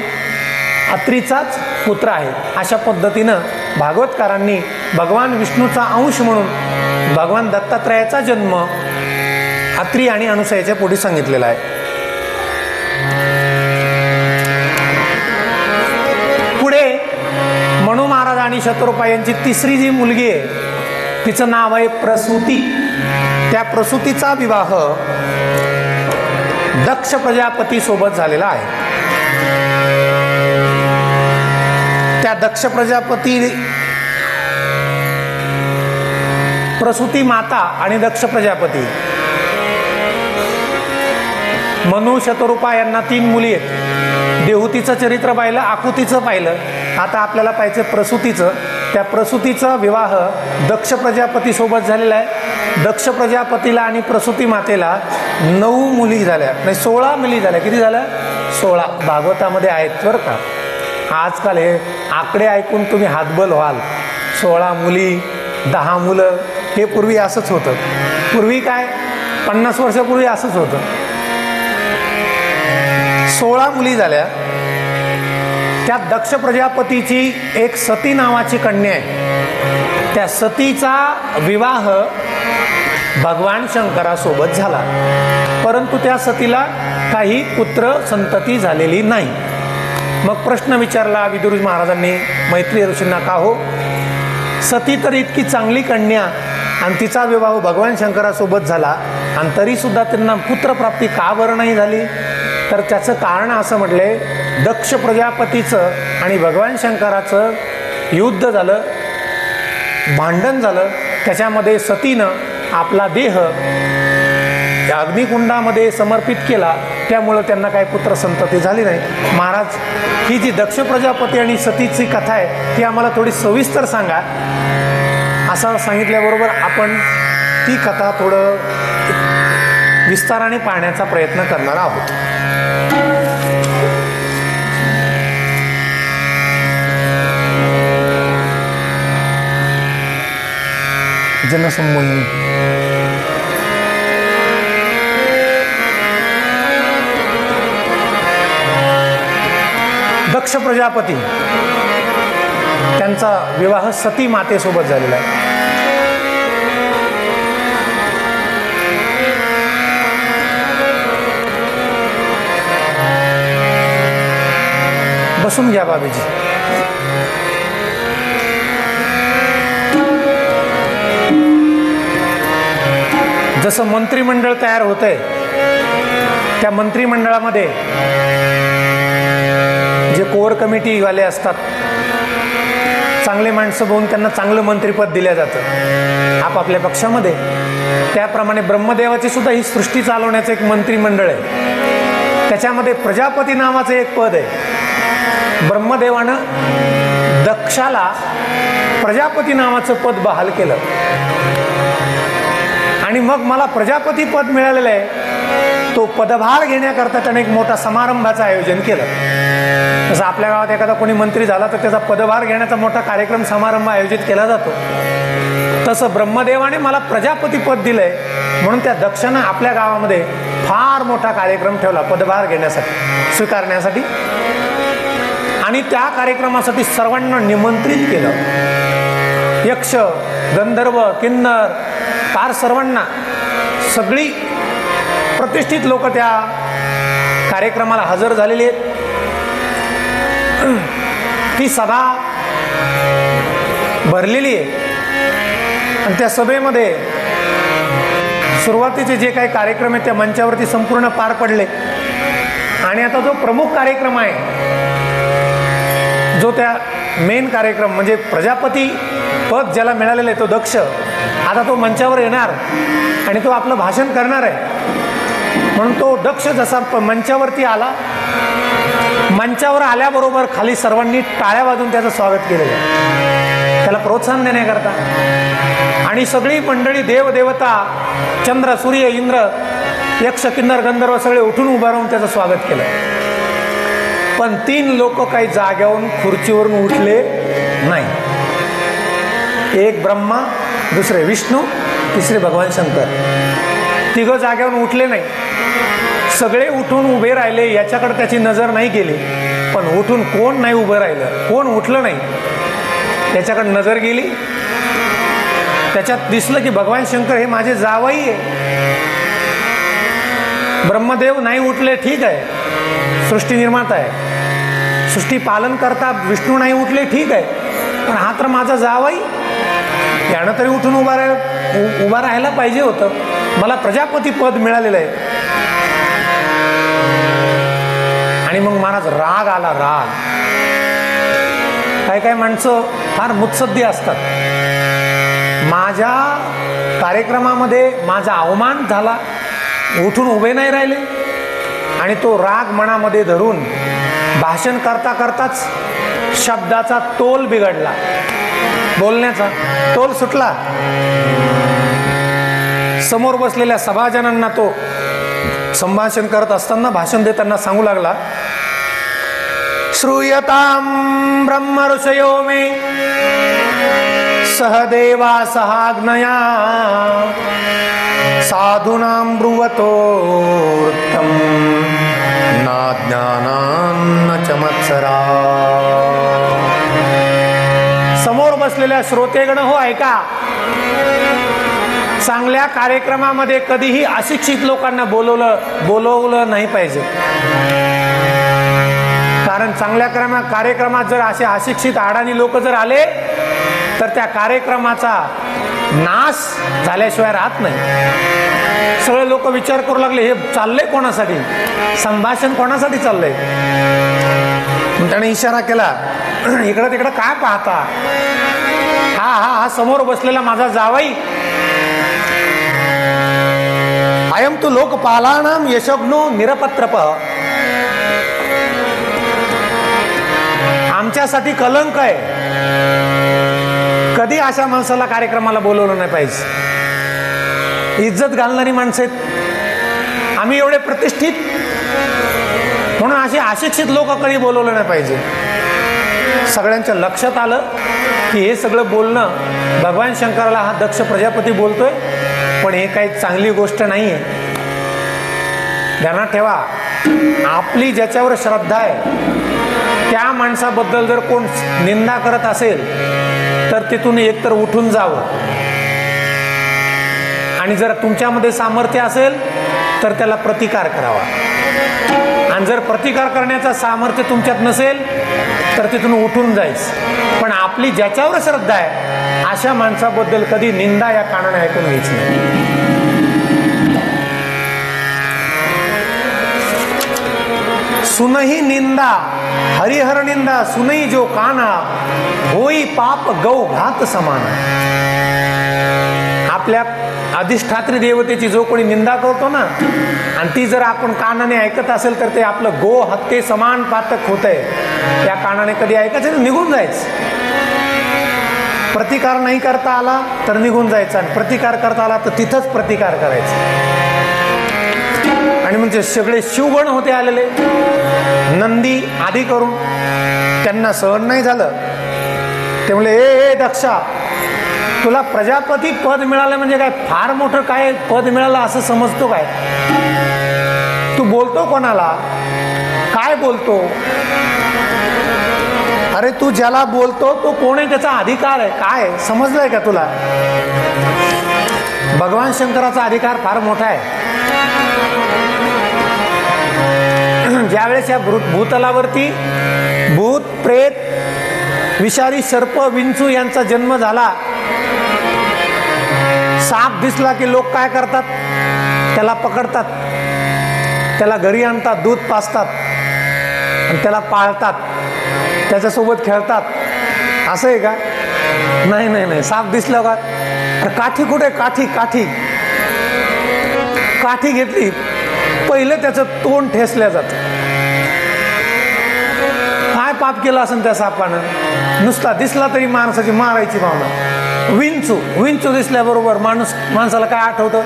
आत्रीचाच पुत्र आहे. अशा पद्धतीनं भागवतकारांनी भगवान विष्णूचा अंश म्हणून भगवान दत्तात्रयाचा जन्म आत्री आणि अनुसयाच्या पोटी सांगितलेला आहे. पुढे मनु महाराज आणि शतरूपा यांची 3री जी मुलगी आहे तिचं नाव आहे प्रसूती. त्या प्रसूतीचा विवाह दक्ष प्रजापती सोबत झालेला आहे. त्या दक्ष प्रजापती, प्रसूती माता आणि दक्ष प्रजापती, मनु शतरूपा यांना 3 मुली आहेत. देहूतीचं चरित्र पाहिलं, आकुतीचं पाहिलं, आता आपल्याला पाहिजे प्रसूतीचं. त्या प्रसूतीचा विवाह दक्ष प्रजापती सोबत झालेला आहे. दक्ष प्रजापतीला आणि प्रसूती मातेला 9 मुली झाल्या, नाही 16 मुली झाल्या. किती झाल्या? 16. भागवतामध्ये आहेत बरं का. आजकाल हे आकडे ऐकून तुम्ही हातबल व्हाल. 16 मुली, 10 मुलं, हे पूर्वी असंच होतं. पूर्वी काय 50 वर्षापूर्वी असंच होतं. 16 मुली झाल्या. त्या दक्ष प्रजापतीची एक सती नावाची कन्या आहे. त्या सतीचा विवाह भगवान शंकरासोबत झाला, परंतु त्या सतीला काही पुत्र संतती झालेली नाही. मग प्रश्न विचारला विदुर महाराजांनी मैत्रेय ऋषींना, का हो, सती तर इतकी चांगली कन्या आणि तिचा विवाह भगवान शंकरासोबत झाला आणि तरीसुद्धा त्यांना पुत्रप्राप्ती का बरं नाही झाली? तर त्याचं कारण असं म्हटले, दक्ष प्रजापतीचं आणि भगवान शंकराचं युद्ध झालं, भांडण झालं. त्याच्यामध्ये सतीनं आपला देह त्या अग्निकुंडामध्ये समर्पित केला, त्यामुळं त्यांना काही पुत्र संतती झाली नाही. महाराज, ही जी दक्ष प्रजापती आणि सतीची कथा आहे ती आम्हाला थोडी सविस्तर सांगा. असं सांगितल्याबरोबर आपण ती कथा थोडं विस्ताराने पाहण्याचा प्रयत्न करणार आहोत. जनसंमोहिनी. दक्ष प्रजापती त्यांचा विवाह सती मातेसोबत झालेला आहे. बसून घ्या बाबीजी. जसं मंत्रिमंडळ तयार होतंय, त्या मंत्रिमंडळामध्ये जे कोर कमिटीवाले असतात, चांगले माणसं बघून त्यांना चांगलं मंत्रिपद दिलं जातं आपापल्या पक्षामध्ये. त्याप्रमाणे ब्रह्मदेवाची सुद्धा ही सृष्टी चालवण्याचं एक मंत्रिमंडळ आहे. त्याच्यामध्ये प्रजापती नावाचं एक पद आहे. ब्रह्मदेवानं दक्षाला प्रजापती नावाचं पद बहाल केलं आणि मग मला प्रजापती पद मिळालेलं आहे. तो पदभार घेण्याकरता त्याने एक मोठा समारंभाचं आयोजन केलं. जसं आपल्या गावात एखादा कोणी मंत्री झाला तर त्याचा पदभार घेण्याचा मोठा कार्यक्रम समारंभ आयोजित केला जातो. तसं ब्रह्मदेवाने मला प्रजापती पद दिलंय म्हणून त्या दक्षानं आपल्या गावामध्ये फार मोठा कार्यक्रम ठेवला पदभार घेण्यासाठी, स्वीकारण्यासाठी. आणि त्या कार्यक्रमासाठी सर्वांना निमंत्रित केलं. यक्ष, गंधर्व, किन्नर, फार सर्वांना, सगळी प्रतिष्ठित लोक त्या कार्यक्रमाला हजर झालेली आहेत. ती सभा भरलेली आहे आणि त्या सभेमध्ये सुरुवातीचे जे काही कार्यक्रम आहेत त्या मंचावरती संपूर्ण पार पडले. आणि आता जो प्रमुख कार्यक्रम आहे, जो त्या मेन कार्यक्रम म्हणजे प्रजापती पद ज्याला मिळालेलं आहे तो दक्ष, आता तो मंचावर येणार आणि तो आपलं भाषण करणार आहे. म्हणून तो दक्ष जसा मंचावरती आला, मंचावर आल्याबरोबर खाली सर्वांनी टाळ्या वाजवून त्याचं स्वागत केलेलं आहे, त्याला प्रोत्साहन देण्याकरता. आणि सगळी मंडळी, देवदेवता, चंद्र, सूर्य, इंद्र, यक्ष, किन्नर, गंधर्व सगळे उठून उभा राहून त्याचं स्वागत केलं. पण 3 लोक काही जाग्यावरून, खुर्चीवरून उठले नाही. एक ब्रह्मा, दुसरे विष्णू, तिसरे भगवान शंकर. 3 जाग्यावरून उठले नाही. सगळे उठून उभे राहिले, याच्याकडे त्याची नजर नाही गेली. पण उठून कोण नाही उभं राहिलं, कोण उठलं नाही, त्याच्याकडे नजर गेली. त्याच्यात दिसलं की भगवान शंकर हे माझे जावई आहे. ब्रह्मदेव नाही उठले, ठीक आहे, सृष्टी निर्माता आहे, सृष्टी पालन करता. विष्णू नाही उठले, ठीक आहे, पण हा तर माझा जावई, यानं तरी उठून उभा राहायला पाहिजे होतं. मला प्रजापती पद मिळालेलं आहे. आणि मग महाराज राग आला, राग. काही काही माणसं फार मुत्सद्दी असतात. माझ्या कार्यक्रमामध्ये माझा अवमान झाला, उठून उभे नाही राहिले आणि तो राग मनामध्ये धरून भाषण करता करताच शब्दाचा तोल बिघडला, बोलण्याचा तोल सुटला. समोर बसलेल्या सभाजनांना तो संभाषण करत असताना, भाषण देताना सांगू लागला, श्रूयतां ब्रह्म ऋषयो मे सहदेवा सहाग्नया साधूनां ब्रुवतोत्तम ना ज्ञानां न च मत्सरा. समोर बसलेल्या श्रोतेगण हो, ऐका. चांगल्या कार्यक्रमामध्ये कधीही अशिक्षित लोकांना बोलवलं नाही पाहिजे. कारण चांगल्या कार्यक्रमात जर असे अशिक्षित अडाणी लोक जर आले तर त्या कार्यक्रमाचा नाश झाल्याशिवाय राहत नाही. सगळे लोक विचार करू लागले हे चाललंय कोणासाठी, संभाषण कोणासाठी चाललंय. त्याने इशारा केला, इकडं तिकडं काय पाहता, हा समोर बसलेला माझा जावई, अयम तू लोकपालानां यशग्नो निरपत्रप, आमच्यासाठी कलंक आहे. कधी अशा माणसाला कार्यक्रमाला बोलवलं नाही पाहिजे. इज्जत घालणारी माणसं आहेत आम्ही, एवढे प्रतिष्ठित, म्हणून असे अशिक्षित लोक कधी बोलवलं नाही पाहिजे. सगळ्यांच्या लक्षात आलं की हे सगळं बोलणं भगवान शंकराला हा दक्ष प्रजापती बोलतोय, पण हे काही चांगली गोष्ट नाही आहे. ध्यानात ठेवा, आपली ज्याच्यावर श्रद्धा आहे त्या माणसाबद्दल जर कोण निंदा करत असेल तर तिथून एकतर उठून जावं, आणि जर तुमच्यामध्ये सामर्थ्य असेल तर त्याला प्रतिकार करावा. आणि जर प्रतिकार करण्याचा सामर्थ्य तुमच्यात नसेल तर तिथून उठून जायचं. पण आपली ज्याच्यावर श्रद्धा आहे अशा माणसाबद्दल कधी निंदा या कानाने ऐकून घ्यायची नाही. सुनही निंदा हरिहर निंदा, सुनई जो काना होई पाप गौ घात समान. आपल्या अधिष्ठात्री देवतेची जो कोणी निंदा करतो ना, आणि ती जर आपण कानाने ऐकत असेल तर ते आपलं गो हत्ये समान पातक होतंय. त्या कानाने कधी ऐकायचं, निघून जायचं. प्रतिकार नाही करता आला तर निघून जायचं, आणि प्रतिकार करता आला तर तिथंच प्रतिकार करायचा. आणि म्हणजे सगळे शिवगण होते आलेले, नंदी आधी करून, त्यांना सहन नाही झालं. ते म्हणले, ए दक्षा, तुला प्रजापती पद मिळालं म्हणजे काय फार मोठं काय पद मिळालं असं समजतो काय? तू बोलतो कोणाला, काय बोलतो? अरे तू ज्याला बोलतो तो कोण आहे, त्याचा अधिकार आहे काय, समजलंय का तुला? भगवान शंकराचा अधिकार फार मोठा आहे. ज्यावेळेस या भूतलावरती भूत, प्रेत, विषारी सर्प, विंचू यांचा जन्म झाला, साप दिसला की लोक काय करतात, त्याला पकडतात, त्याला घरी आणतात, दूध पाजतात आणि त्याला पाळतात, त्याच्यासोबत खेळतात. असं आहे का? नाही नाही नाही. साप दिसला का, अरे काठी कुठे, काठी काठी काठी घेतली, पहिलं त्याचं तोंड ठेसल्या जातं. काय पाप केलं असेल त्या सापानं, नुसता दिसला तरी माणसाची मारायची भावना. विंचू, विंचू दिसल्याबरोबर माणसाला काय आठवतं,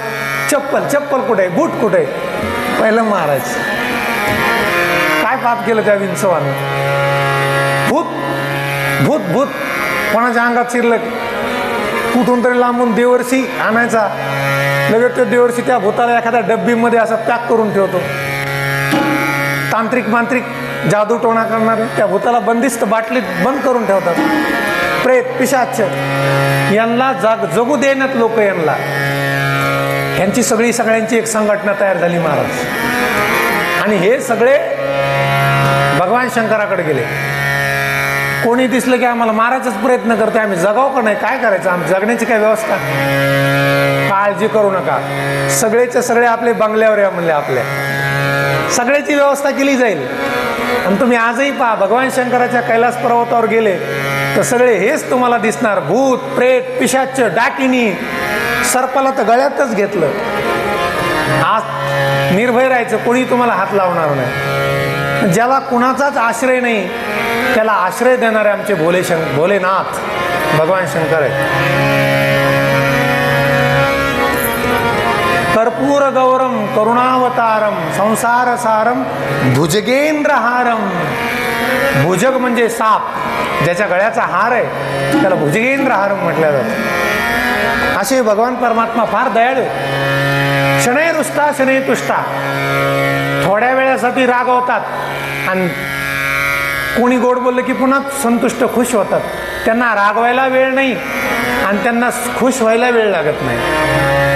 चप्पल, चप्पल कुठे, बूट कुठे, पहिलं मारायचं. काय पाप केलं त्या विंचवानं? भूत, भूत, भूत कोणाच्या अंगात शिरलं, कुठून तरी लांबून देवर्षी आणायचा, लगेच तो देवर्षी त्या भूताला एखाद्या डब्बीमध्ये असं पॅक करून ठेवतो. तांत्रिक मांत्रिक जादू टोणा करणारे त्या भूताला बंदिस्त बाटलीत बंद करून ठेवतात. प्रेत, पिशाच यांना जगू देण्यात लोक, यांची सगळ्यांची एक संघटना तयार झाली महाराज. आणि हे सगळे भगवान शंकराकडे गेले. कोणी दिसलं की आम्हाला मारायचाच प्रयत्न करते, आम्ही जगाव का नाही, काय करायचं, आम्ही जगण्याची काय व्यवस्था? काळजी करू नका, सगळेचे सगळे आपले बंगल्यावर या म्हणले, आपल्या सगळ्याची व्यवस्था केली जाईल. आणि तुम्ही आजही पहा, भगवान शंकराच्या कैलास पर्वतावर गेले तर सगळे हेच तुम्हाला दिसणार, भूत, प्रेत, पिशाच, डाकिनी. सर्पाला तर गळ्यातच घेतलं. आज निर्भय राहायचं, कोणी तुम्हाला हात लावणार नाही. ज्याला कुणाचाच आश्रय नाही त्याला आश्रय देणारे आमचे भोलेनाथ भगवान शंकर आहे. कर्पूर गौरम करुणावतारम संसार सारम भुजगेंद्रहारम. भुजग म्हणजे साप, ज्याच्या गळ्याचा हार आहे त्याला भुजगेंद्रहारम म्हटलं जातं. असे भगवान परमात्मा फार दयाळू. शनै रुष्टा शनै तुष्टा, थोड्या वेळासाठी रागवतात आणि कोणी गोड बोललं की पुन्हा संतुष्ट खुश होतात. त्यांना रागवायला वेळ नाही, आणि त्यांना खुश व्हायला वेळ लागत नाही.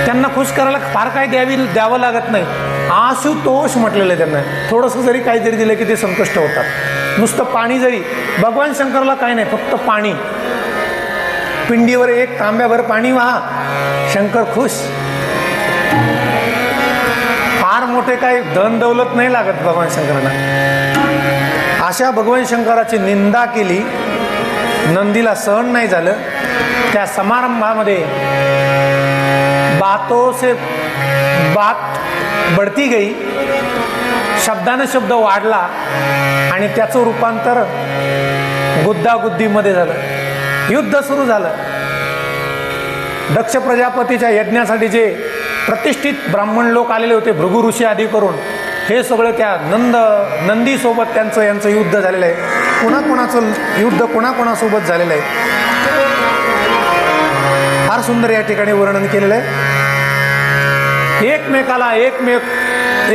त्यांना खुश करायला फार काय द्यावं लागत नाही. आशुतोष म्हटलेलं आहे त्यांना. थोडंसं जरी काहीतरी दिलं की ते संतुष्ट होतात. नुसतं पाणी जरी, भगवान शंकरला काय नाही, फक्त पाणी. पिंडीवर एक तांब्याभर पाणी वाहा, शंकर खुश. फार मोठे काही धन दौलत नाही लागत भगवान शंकरांना. अशा भगवान शंकराची निंदा केली, नंदीला सहन नाही झालं. त्या समारंभामध्ये बातों से बात बढ़ती गई, शब्दानं शब्द वाढला आणि त्याचं रूपांतर गुद्दागुद्दीमध्ये झालं. युद्ध सुरू झालं. दक्ष प्रजापतीच्या यज्ञासाठी जे प्रतिष्ठित ब्राह्मण लोक आलेले होते, भृगु ऋषी आदी करून, हे सगळे त्या नंदीसोबत यांचं युद्ध झालेलं आहे. कोणाकोणाचं युद्ध कोणाकोणासोबत झालेलं आहे फार सुंदर या ठिकाणी वर्णन केलेलं आहे.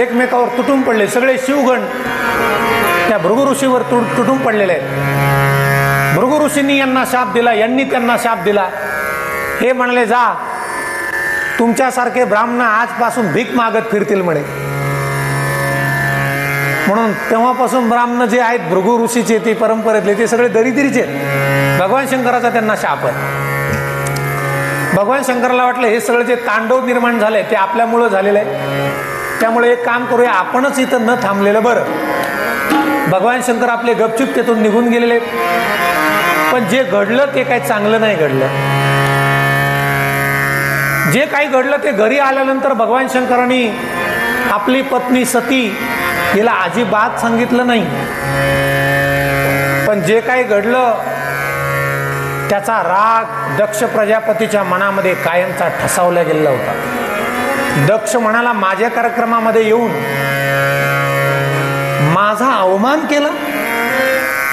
एकमेकावर तुटून पडले. सगळे शिवगण त्या भृगु ऋषीवर तुटून पडलेले आहेत. भृगु ऋषींनी यांना शाप दिला, यांनी त्यांना शाप दिला. हे म्हणले, जा, तुमच्यासारखे ब्राह्मण आजपासून भीक मागत फिरतील म्हणे. म्हणून तेव्हापासून ब्राह्मण जे आहेत भृगु ऋषीचे, ते परंपरेतले, ते सगळे दरिद्रीचे. भगवान शंकराचा त्यांना शाप आहे. भगवान शंकराला वाटलं हे सगळं जे तांडव निर्माण झालंय ते आपल्यामुळं झालेलं आहे, त्यामुळे एक काम करूया, आपणच इथं न थांबलेलं बरं. भगवान शंकर आपले गपचूप तेथून निघून गेलेले. पण जे घडलं ते काही चांगलं नाही घडलं. जे काही घडलं ते घरी आल्यानंतर भगवान शंकरांनी आपली पत्नी सती हिला अजिबात सांगितलं नाही. पण जे काही घडलं त्याचा राग दक्ष प्रजापतीच्या मनामध्ये कायमचा ठसावला गेलेला होता. दक्ष म्हणाला, माझ्या कार्यक्रमामध्ये येऊन माझा अवमान केला,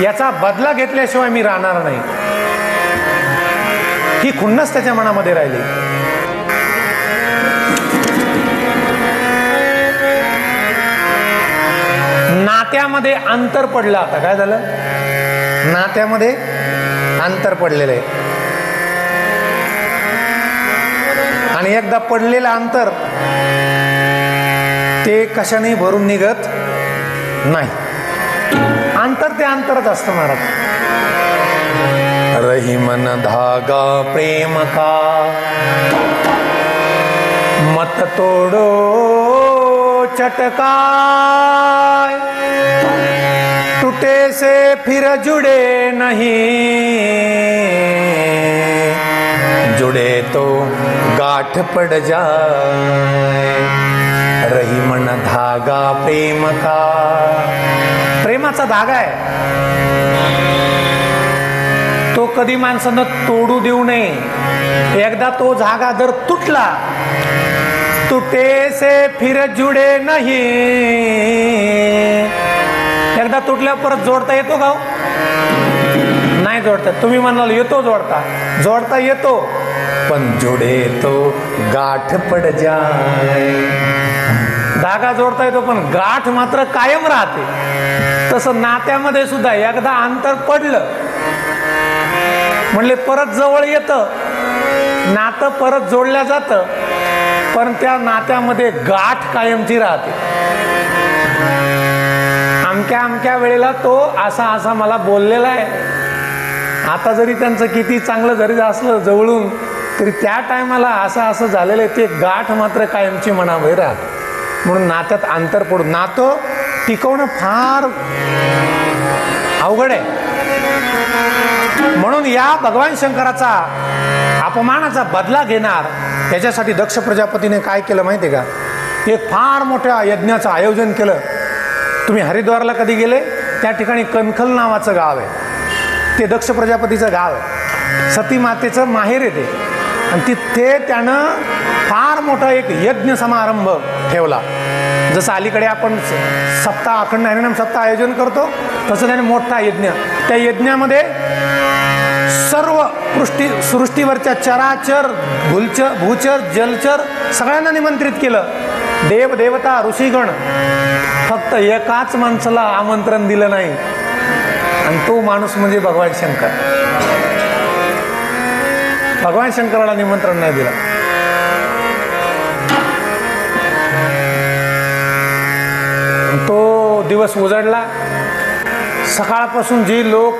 याचा बदला घेतल्याशिवाय मी राहणार नाही. ही खुन्नस त्याच्या मनामध्ये राहिली. नात्यामध्ये अंतर पडलं. आता काय झालं? नात्यामध्ये अंतर पडलेलं आहे. आणि एकदा पडलेलं अंतर ते कशाने भरून निघत नाही. अंतर ते अंतरच असतं महाराज. रही मन धागा प्रेम का, मत तोडो चटकाय, टूटे से फिर जुड़े नहीं, जुड़े तो गाठ पड़ जाए. रही मन धागा प्रेम का. प्रेमाचा धागा आहे, तो कधी माणसानं तोडू देऊ नये. एकदा तो धागा जर तुटला, टूटे से फिर जुड़े नहीं, एकदा तुटल्यावर परत जोडता येतो का? नाही जोडता. तुम्ही म्हणाल येतो जोडता येतो, पण जुडे तो गाठ पड जाय. धागा जोडता येतो पण गाठ मात्र कायम राहते. तसं नात्यामध्ये सुद्धा एकदा अंतर पडलं म्हणले परत जवळ येतं, नातं परत जोडल्या जातं, पण त्या नात्यामध्ये गाठ कायमची राहते. अमक्या वेळेला तो असा मला बोललेला आहे. आता जरी त्यांचं किती चांगलं जरी असलं जवळून, तरी त्या टायमाला असं झालेलं आहे, ते गाठ मात्र कायमची मनामध्ये राहते. म्हणून नात्यात अंतर पडून नातं टिकवणं फार अवघड आहे. म्हणून या भगवान शंकराचा अपमानाचा बदला घेणार याच्यासाठी दक्ष प्रजापतीने काय केलं माहिती आहे का? एक फार मोठ्या यज्ञाचं आयोजन केलं. तुम्ही हरिद्वारला कधी गेले? त्या ठिकाणी कणखल नावाचं गाव आहे. ते दक्ष प्रजापतीचं गाव आहे. सती मातेचं माहेर आहे ते. आणि तिथे त्यानं फार मोठा एक यज्ञ समारंभ ठेवला. जसं अलीकडे आपण सप्ताह अखंड हरिनाम सप्ताह आयोजन करतो, तसं त्याने मोठा यज्ञ. त्या यज्ञामध्ये सर्व सृष्टीवरच्या चराचर, भूचर, जलचर सगळ्यांना निमंत्रित केलं. देव देवता ऋषीगण, फक्त एकाच माणसाला आमंत्रण दिलं नाही, आणि तो माणूस म्हणजे भगवान शंकर. भगवान शंकराला निमंत्रण नाही दिलं. तो दिवस उजाडला. सकाळपासून जी लोक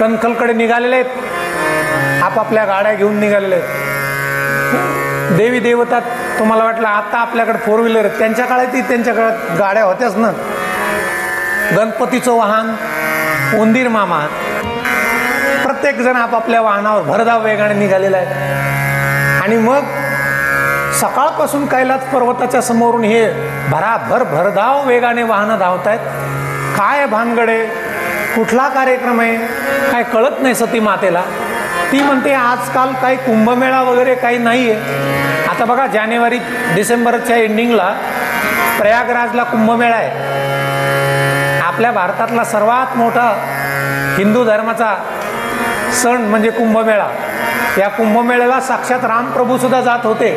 कणखलकडे निघालेले आहेत, आपापल्या गाड्या घेऊन निघालेले आहेत. देवी देवता, तुम्हाला वाटलं आता आपल्याकडे फोर व्हीलर, त्यांच्या काळातही त्यांच्या काळात गाड्या होत्याच ना. गणपतीचं वाहन, उंदीर मामा, प्रत्येक जण आपापल्या वाहनावर भरधाव वेगाने निघालेला आहे. आणि मग सकाळपासून कैलास पर्वताच्या समोरून हे भरधाव वेगाने वाहनं धावत आहेत. काय भानगडे, कुठला कार्यक्रम आहे काय कळत नाही सती मातेला. ती म्हणते आजकाल काही कुंभमेळा वगैरे काही नाही आहे. आता बघा, जानेवारी डिसेंबरच्या एंडिंगला प्रयागराजला कुंभमेळा आहे. आपल्या भारतातला सर्वात मोठा हिंदू धर्माचा सण म्हणजे कुंभमेळा. या कुंभमेळ्याला साक्षात रामप्रभू सुद्धा जात होते.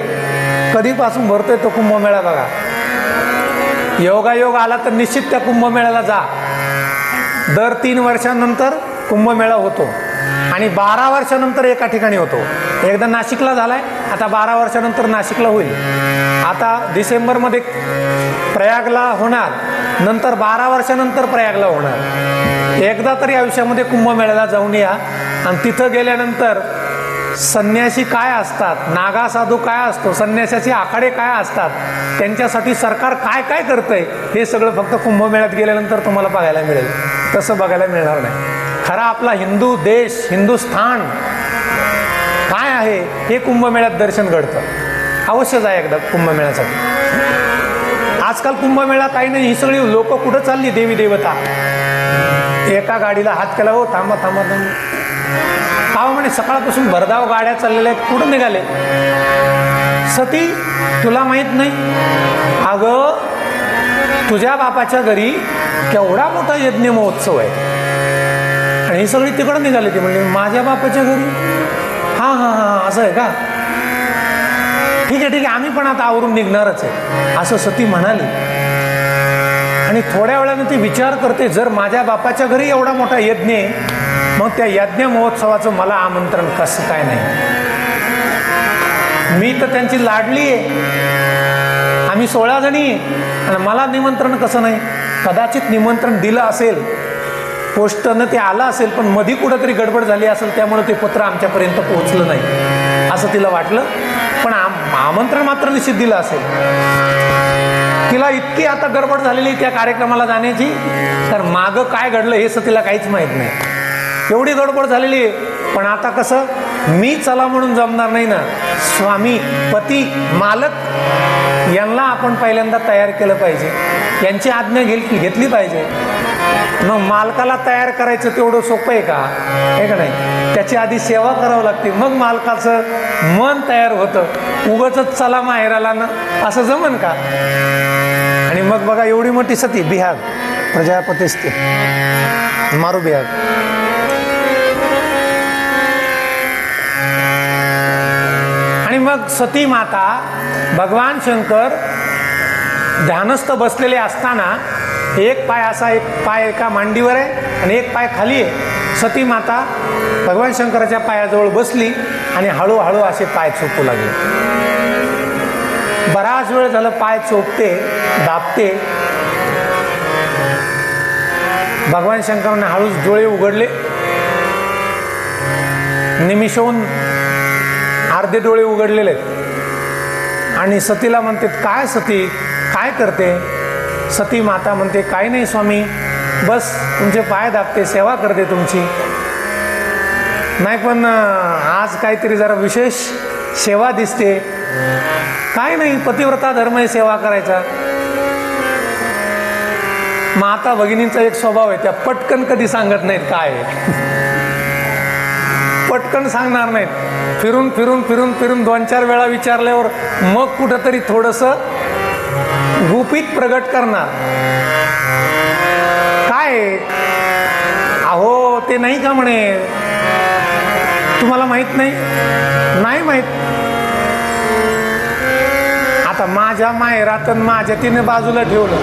कधीपासून भरतोय तो कुंभमेळा बघा. योगायोग आला तर निश्चित त्या कुंभमेळ्याला जा. दर 3 वर्षांनंतर कुंभमेळा होतो आणि 12 वर्षानंतर एका ठिकाणी होतो. एकदा नाशिकला झालाय, आता 12 वर्षानंतर नाशिकला होईल. आता डिसेंबरमध्ये प्रयागला होणार, नंतर 12 वर्षानंतर प्रयागला होणार. एकदा तरी आयुष्यामध्ये कुंभमेळ्याला जाऊन या. आणि तिथं गेल्यानंतर संन्यासी काय असतात, नागा साधू काय असतो, संन्यासाचे आखाडे काय असतात, त्यांच्यासाठी सरकार काय काय करतंय, हे सगळं फक्त कुंभमेळ्यात गेल्यानंतर तुम्हाला बघायला मिळेल. तसं बघायला मिळणार नाही. खरा आपला हिंदू देश, हिंदुस्थान काय आहे हे कुंभमेळ्यात दर्शन घडतं. अवश्य जा एकदा कुंभमेळ्यासाठी. आजकाल कुंभमेळा काही नाही, ही सगळी लोक कुठं चालली देवी देवता. एका गाडीला हात केला, हो थांबा थांबा थांबा. का म्हणे सकाळपासून भरधाव गाड्या चाललेल्या आहेत, कुठं निघाले. सती तुला माहित नाही, अगं तुझ्या बापाच्या घरी केवढा मोठा यज्ञ महोत्सव आहे आणि ही सगळी तिकडं निघाली. ती म्हणजे माझ्या बापाच्या घरी, हां हां हां असं आहे का, ठीक आहे ठीक आहे, आम्ही पण आता आवरून निघणारच आहे, असं सती म्हणाली. आणि थोड्या वेळाने ती विचार करते, जर माझ्या बापाच्या घरी एवढा मोठा यज्ञ आहे, मग त्या यज्ञ महोत्सवाचं मला आमंत्रण कसं काय नाही. मी तर त्यांची लाडली आहे, आम्ही 16 जणी आणि मला निमंत्रण कसं नाही. कदाचित निमंत्रण दिलं असेल, पोस्टनं ते आलं असेल, पण मधी कुठंतरी गडबड झाली असेल, त्यामुळे ते पत्र आमच्यापर्यंत पोहोचलं नाही असं तिला वाटलं. पण आमंत्रण मात्र निश्चित दिलं असेल. तिला इतकी आता गडबड झालेली त्या कार्यक्रमाला जाण्याची, तर मागं काय घडलं हे तिला काहीच माहीत नाही. एवढी गडबड झालेली आहे. पण आता कसं, मी चला म्हणून जमणार नाही ना. स्वामी, पती, मालक यांना आपण पहिल्यांदा तयार केलं पाहिजे, यांची आज्ञा घेतली पाहिजे. मग मालकाला तयार करायचं तेवढं सोपं आहे का, हे का नाही. त्याची आधी सेवा करावं लागते, मग मालकाचं मन तयार होतं. उगाचच चला माहेराला ना असं जमन का. आणि मग बघा, एवढी मोठी सती, बिहाग प्रजापतीस्ते मारू बिहाग. आणि मग सती माता, भगवान शंकर ध्यानस्थ बसलेले असताना एक पाय असा, एक पाय एका मांडीवर आहे आणि एक पाय खाली आहे. सती माता भगवान शंकराच्या पायाजवळ बसली आणि हळूहळू असे पाय चोपू लागले. बराच वेळ झालं पाय चोपते, दाबते. भगवान शंकरांनी हळूच डोळे उघडले. निमिषहून अर्धे डोळे उघडलेले आहेत. आणि सतीला म्हणते, काय सती काय करते. सती माता म्हणते, काय नाही स्वामी, बस तुमचे पाय दाबते, सेवा करते तुमची. नाही पण आज काहीतरी जरा विशेष सेवा दिसते. काय नाही, पतिव्रता धर्म आहे सेवा करायचा. माता भगिनींचा एक स्वभाव आहे, त्या पटकन कधी सांगत नाहीत काय आहे. पटकन सांगणार नाहीत. फिरून फिरून फिरून फिरून 2-4 वेळा विचारल्यावर मग कुठंतरी थोडंसं गुपित प्रगट करणार. काय अहो ते नाही का म्हणे, तुम्हाला माहित नाही. नाही माहित. आता माझ्या माहेरात माझ्या तिने बाजूला ठेवलं.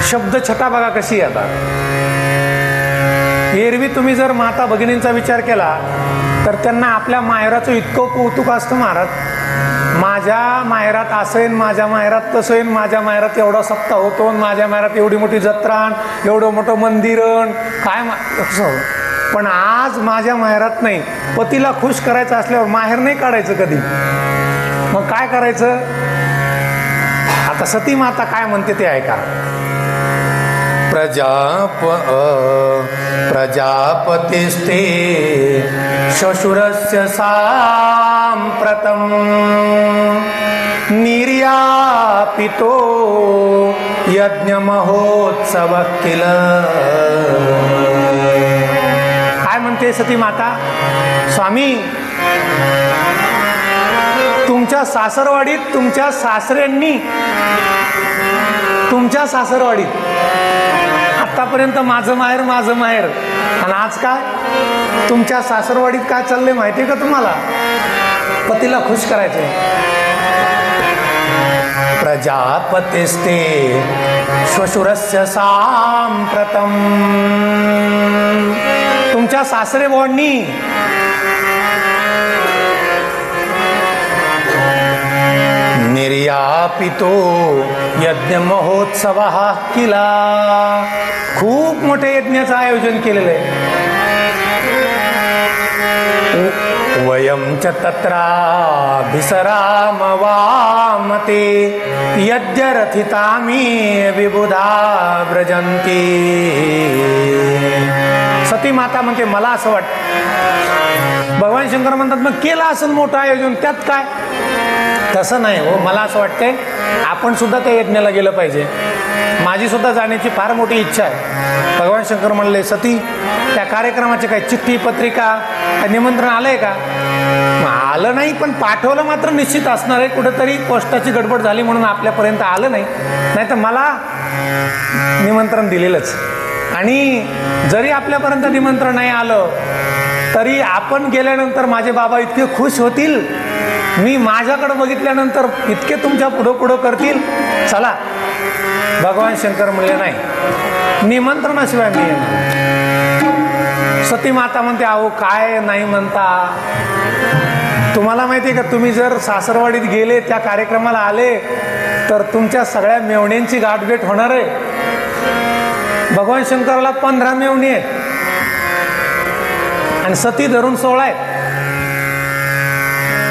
शब्द छटा बघा कशी आता. एरवी तुम्ही जर माता भगिनींचा विचार केला तर त्यांना आपल्या माहेराचं इतकं कौतुक असतं महाराज, माझ्या माहेरात असं येईन, माझ्या माहेरात तसं येईन, माझ्या माहेरात एवढा सप्ताह होतो, माझ्या माहेरात एवढी मोठी जत्राण, एवढं मोठं मंदिरण, काय असं. पण आज माझ्या माहेरात नाही. पतीला खुश करायचं असल्यावर माहेर नाही काढायचं कधी, मग काय करायचं. आता सती माता काय म्हणते ते ऐका. प्रजापतिस्ते श्वशुरस्य साम्प्रतं निर्यापितो यज्ञमहोत्सवः किल. काय म्हणते सती माता, स्वामी तुमच्या सासरवाडीत तुमच्या सासऱ्यांनी, तुमच्या सासरवाडीत आतापर्यंत माझं माहेर माझं माहेर, आणि आज काय तुमच्या सासरवाडीत काय चाललंय माहितीये का तुम्हाला. पतीला खुश करायचे. प्रजापतिस्ते श्वशुरस्य साम्प्रतं, तुमच्या सासरे बुवांनी निर्यापितो यज्ञ महोत्सवः किला, खूप मोठ्या यज्ञाचं आयोजन केलेलं आहे. वयं च तत्राभिसराम वामते यज्ञरथितामी विबुधा व्रजन्ति. सती माता म्हणते मला असं वाटतं, भगवान शंकर म्हणतात मग केलं असेल मोठं आयोजन, त्यात काय. तसं नाही हो, मला असं वाटतंय आपण सुद्धा त्या यज्ञाला गेलं पाहिजे. माझी सुद्धा जाण्याची फार मोठी इच्छा आहे. भगवान शंकर म्हणले सती त्या कार्यक्रमाचे काय चिठ्ठी पत्रिका निमंत्रण आलंय का. आलं नाही, पण पाठवलं मात्र निश्चित असणार आहे. कुठेतरी पोस्टाची गडबड झाली म्हणून आपल्यापर्यंत आलं नाही, नाही तर मला निमंत्रण दिलेलंच. आणि जरी आपल्यापर्यंत निमंत्रण नाही आलं तरी आपण गेल्यानंतर माझे बाबा इतके खुश होतील, मी माझ्याकडे बघितल्यानंतर इतके तुमच्या पुढं पुढं करतील. चला. भगवान शंकर म्हणले नाही, निमंत्रणाशिवाय मी येणार. सती माता म्हणते अहो काय नाही म्हणता. तुम्हाला माहिती आहे का, तुम्ही जर सासरवाडीत गेले त्या कार्यक्रमाला आले तर तुमच्या सगळ्या मेवण्यांची गाठभेट होणार आहे. भगवान शंकराला 15 मेवणी आहेत आणि सती धरून 16 आहेत.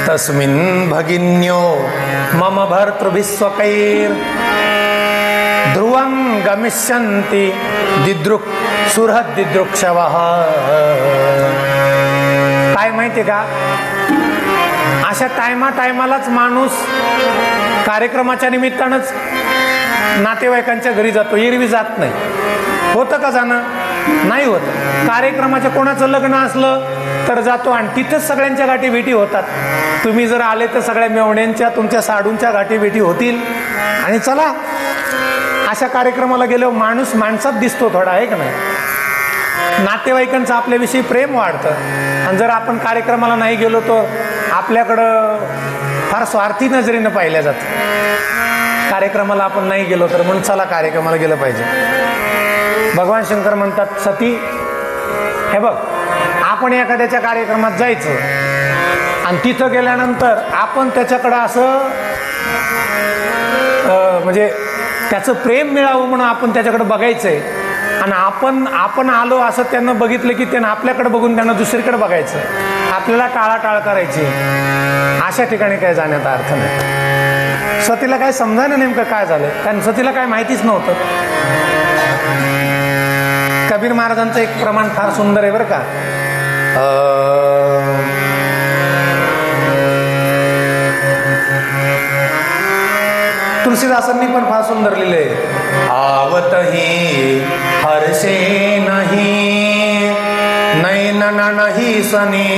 तस्मिन् भगिन्यो मम भर्तृभिस्वकैर् ध्रुवं गमिष्यन्ति दिदृक् सुरहद् दिदृक्षवः. काय माहिती का, अशा टायमालाच माणूस कार्यक्रमाच्या निमित्तानंच नातेवाईकांच्या घरी जातो, एरवी जात नाही. होतं का जाणं, नाही होत. कार्यक्रमाच्या कोणाचं लग्न असलं तर जातो आणि तिथेच सगळ्यांच्या गाठी भेटी होतात. तुम्ही जर आले तर सगळ्या मेवण्यांच्या तुमच्या साडूंच्या गाठी भेटी होतील. आणि चला अशा कार्यक्रमाला गेल्यावर माणूस माणसात दिसतो थोडा, आहे का नाही. नातेवाईकांचं आपल्याविषयी प्रेम वाढतं. आणि जर आपण कार्यक्रमाला नाही गेलो तर आपल्याकडं फार स्वार्थी नजरेनं पाहिल्या जातं. कार्यक्रमाला आपण नाही गेलो तर, म्हणून चला कार्यक्रमाला गेलं पाहिजे. भगवान शंकर म्हणतात सती हे बघ, आपण एखाद्याच्या कार्यक्रमात जायचं आणि तिथं गेल्यानंतर आपण त्याच्याकडं असं म्हणजे त्याचं प्रेम मिळावं म्हणून आपण त्याच्याकडे बघायचंय. आणि आपण आलो असं त्यांना बघितलं की त्यांना आपल्याकडे बघून त्यांना दुसरीकडे बघायचं, आपल्याला टाळाटाळ करायची. अशा ठिकाणी काय जाण्याचा अर्थ नाही. सतीला काय समजायला नेमकं काय झालं, कारण सतीला काय माहितीच नव्हतं. कबीर महाराजांचं एक प्रमाण फार सुंदर आहे बरं का. तुलसीदासांनी पण फार सुंदर लिहिले. आवत ही हर्षे नहीं नैनन नहीं सने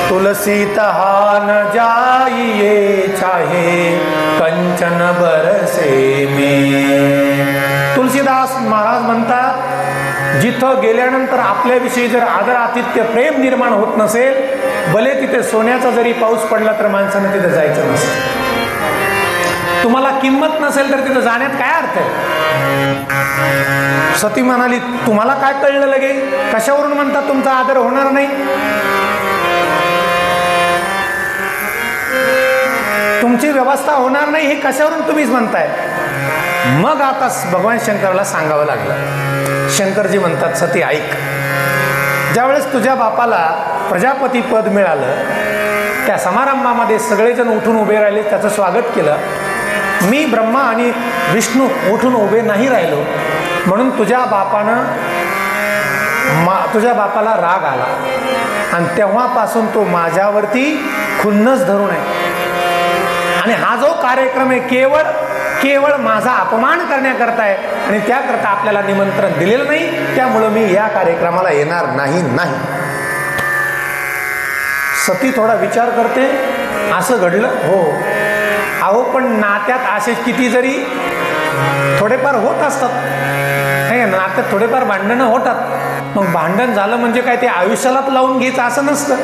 तुलसी तहा न जाइए चाहे कंचन बरसे में. तुलसीदास महाराज म्हणतात जिथं गेल्यानंतर आपल्याविषयी जर आदर आतिथ्य प्रेम निर्माण होत नसेल, भले तिथे सोन्याचा जरी पाऊस पडला तर माणसानं तिथे जायचं नसतं. तुम्हाला किंमत नसेल तर तिथं जाण्यात काय अर्थ आहे. सती म्हणाली, तुम्हाला काय कळलं लगे? कशावरून म्हणता तुमचा आदर होणार नाही? तुमची व्यवस्था होणार नाही हे कशावरून तुम्हीच म्हणताय? मग आता भगवान शंकराला सांगावं लागलं. शंकरजी म्हणतात, सती ऐक, ज्यावेळेस तुझ्या बापाला प्रजापती पद मिळालं, त्या समारंभामध्ये सगळेजण उठून उभे राहिले, त्याचं स्वागत केलं. मी ब्रह्मा आणि विष्णू उठून उभे नाही राहिलो, म्हणून तुझ्या बापाला राग आला आणि तेव्हापासून तो माझ्यावरती खुन्नस धरून आहे. आणि हा जो कार्यक्रम आहे केवळ माझा अपमान करण्याकरता आहे आणि त्याकरता आपल्याला निमंत्रण दिलेलं नाही, त्यामुळं मी या कार्यक्रमाला येणार नाही. सती थोडा विचार करते, असं घडलं? हो. अहो, पण नात्यात असे किती जरी थोडेफार होत असतात, हे नात्यात थोडेफार भांडणं होतात. मग भांडण झालं म्हणजे काय ते आयुष्यालाच लावून घ्यायचं असं नसतं,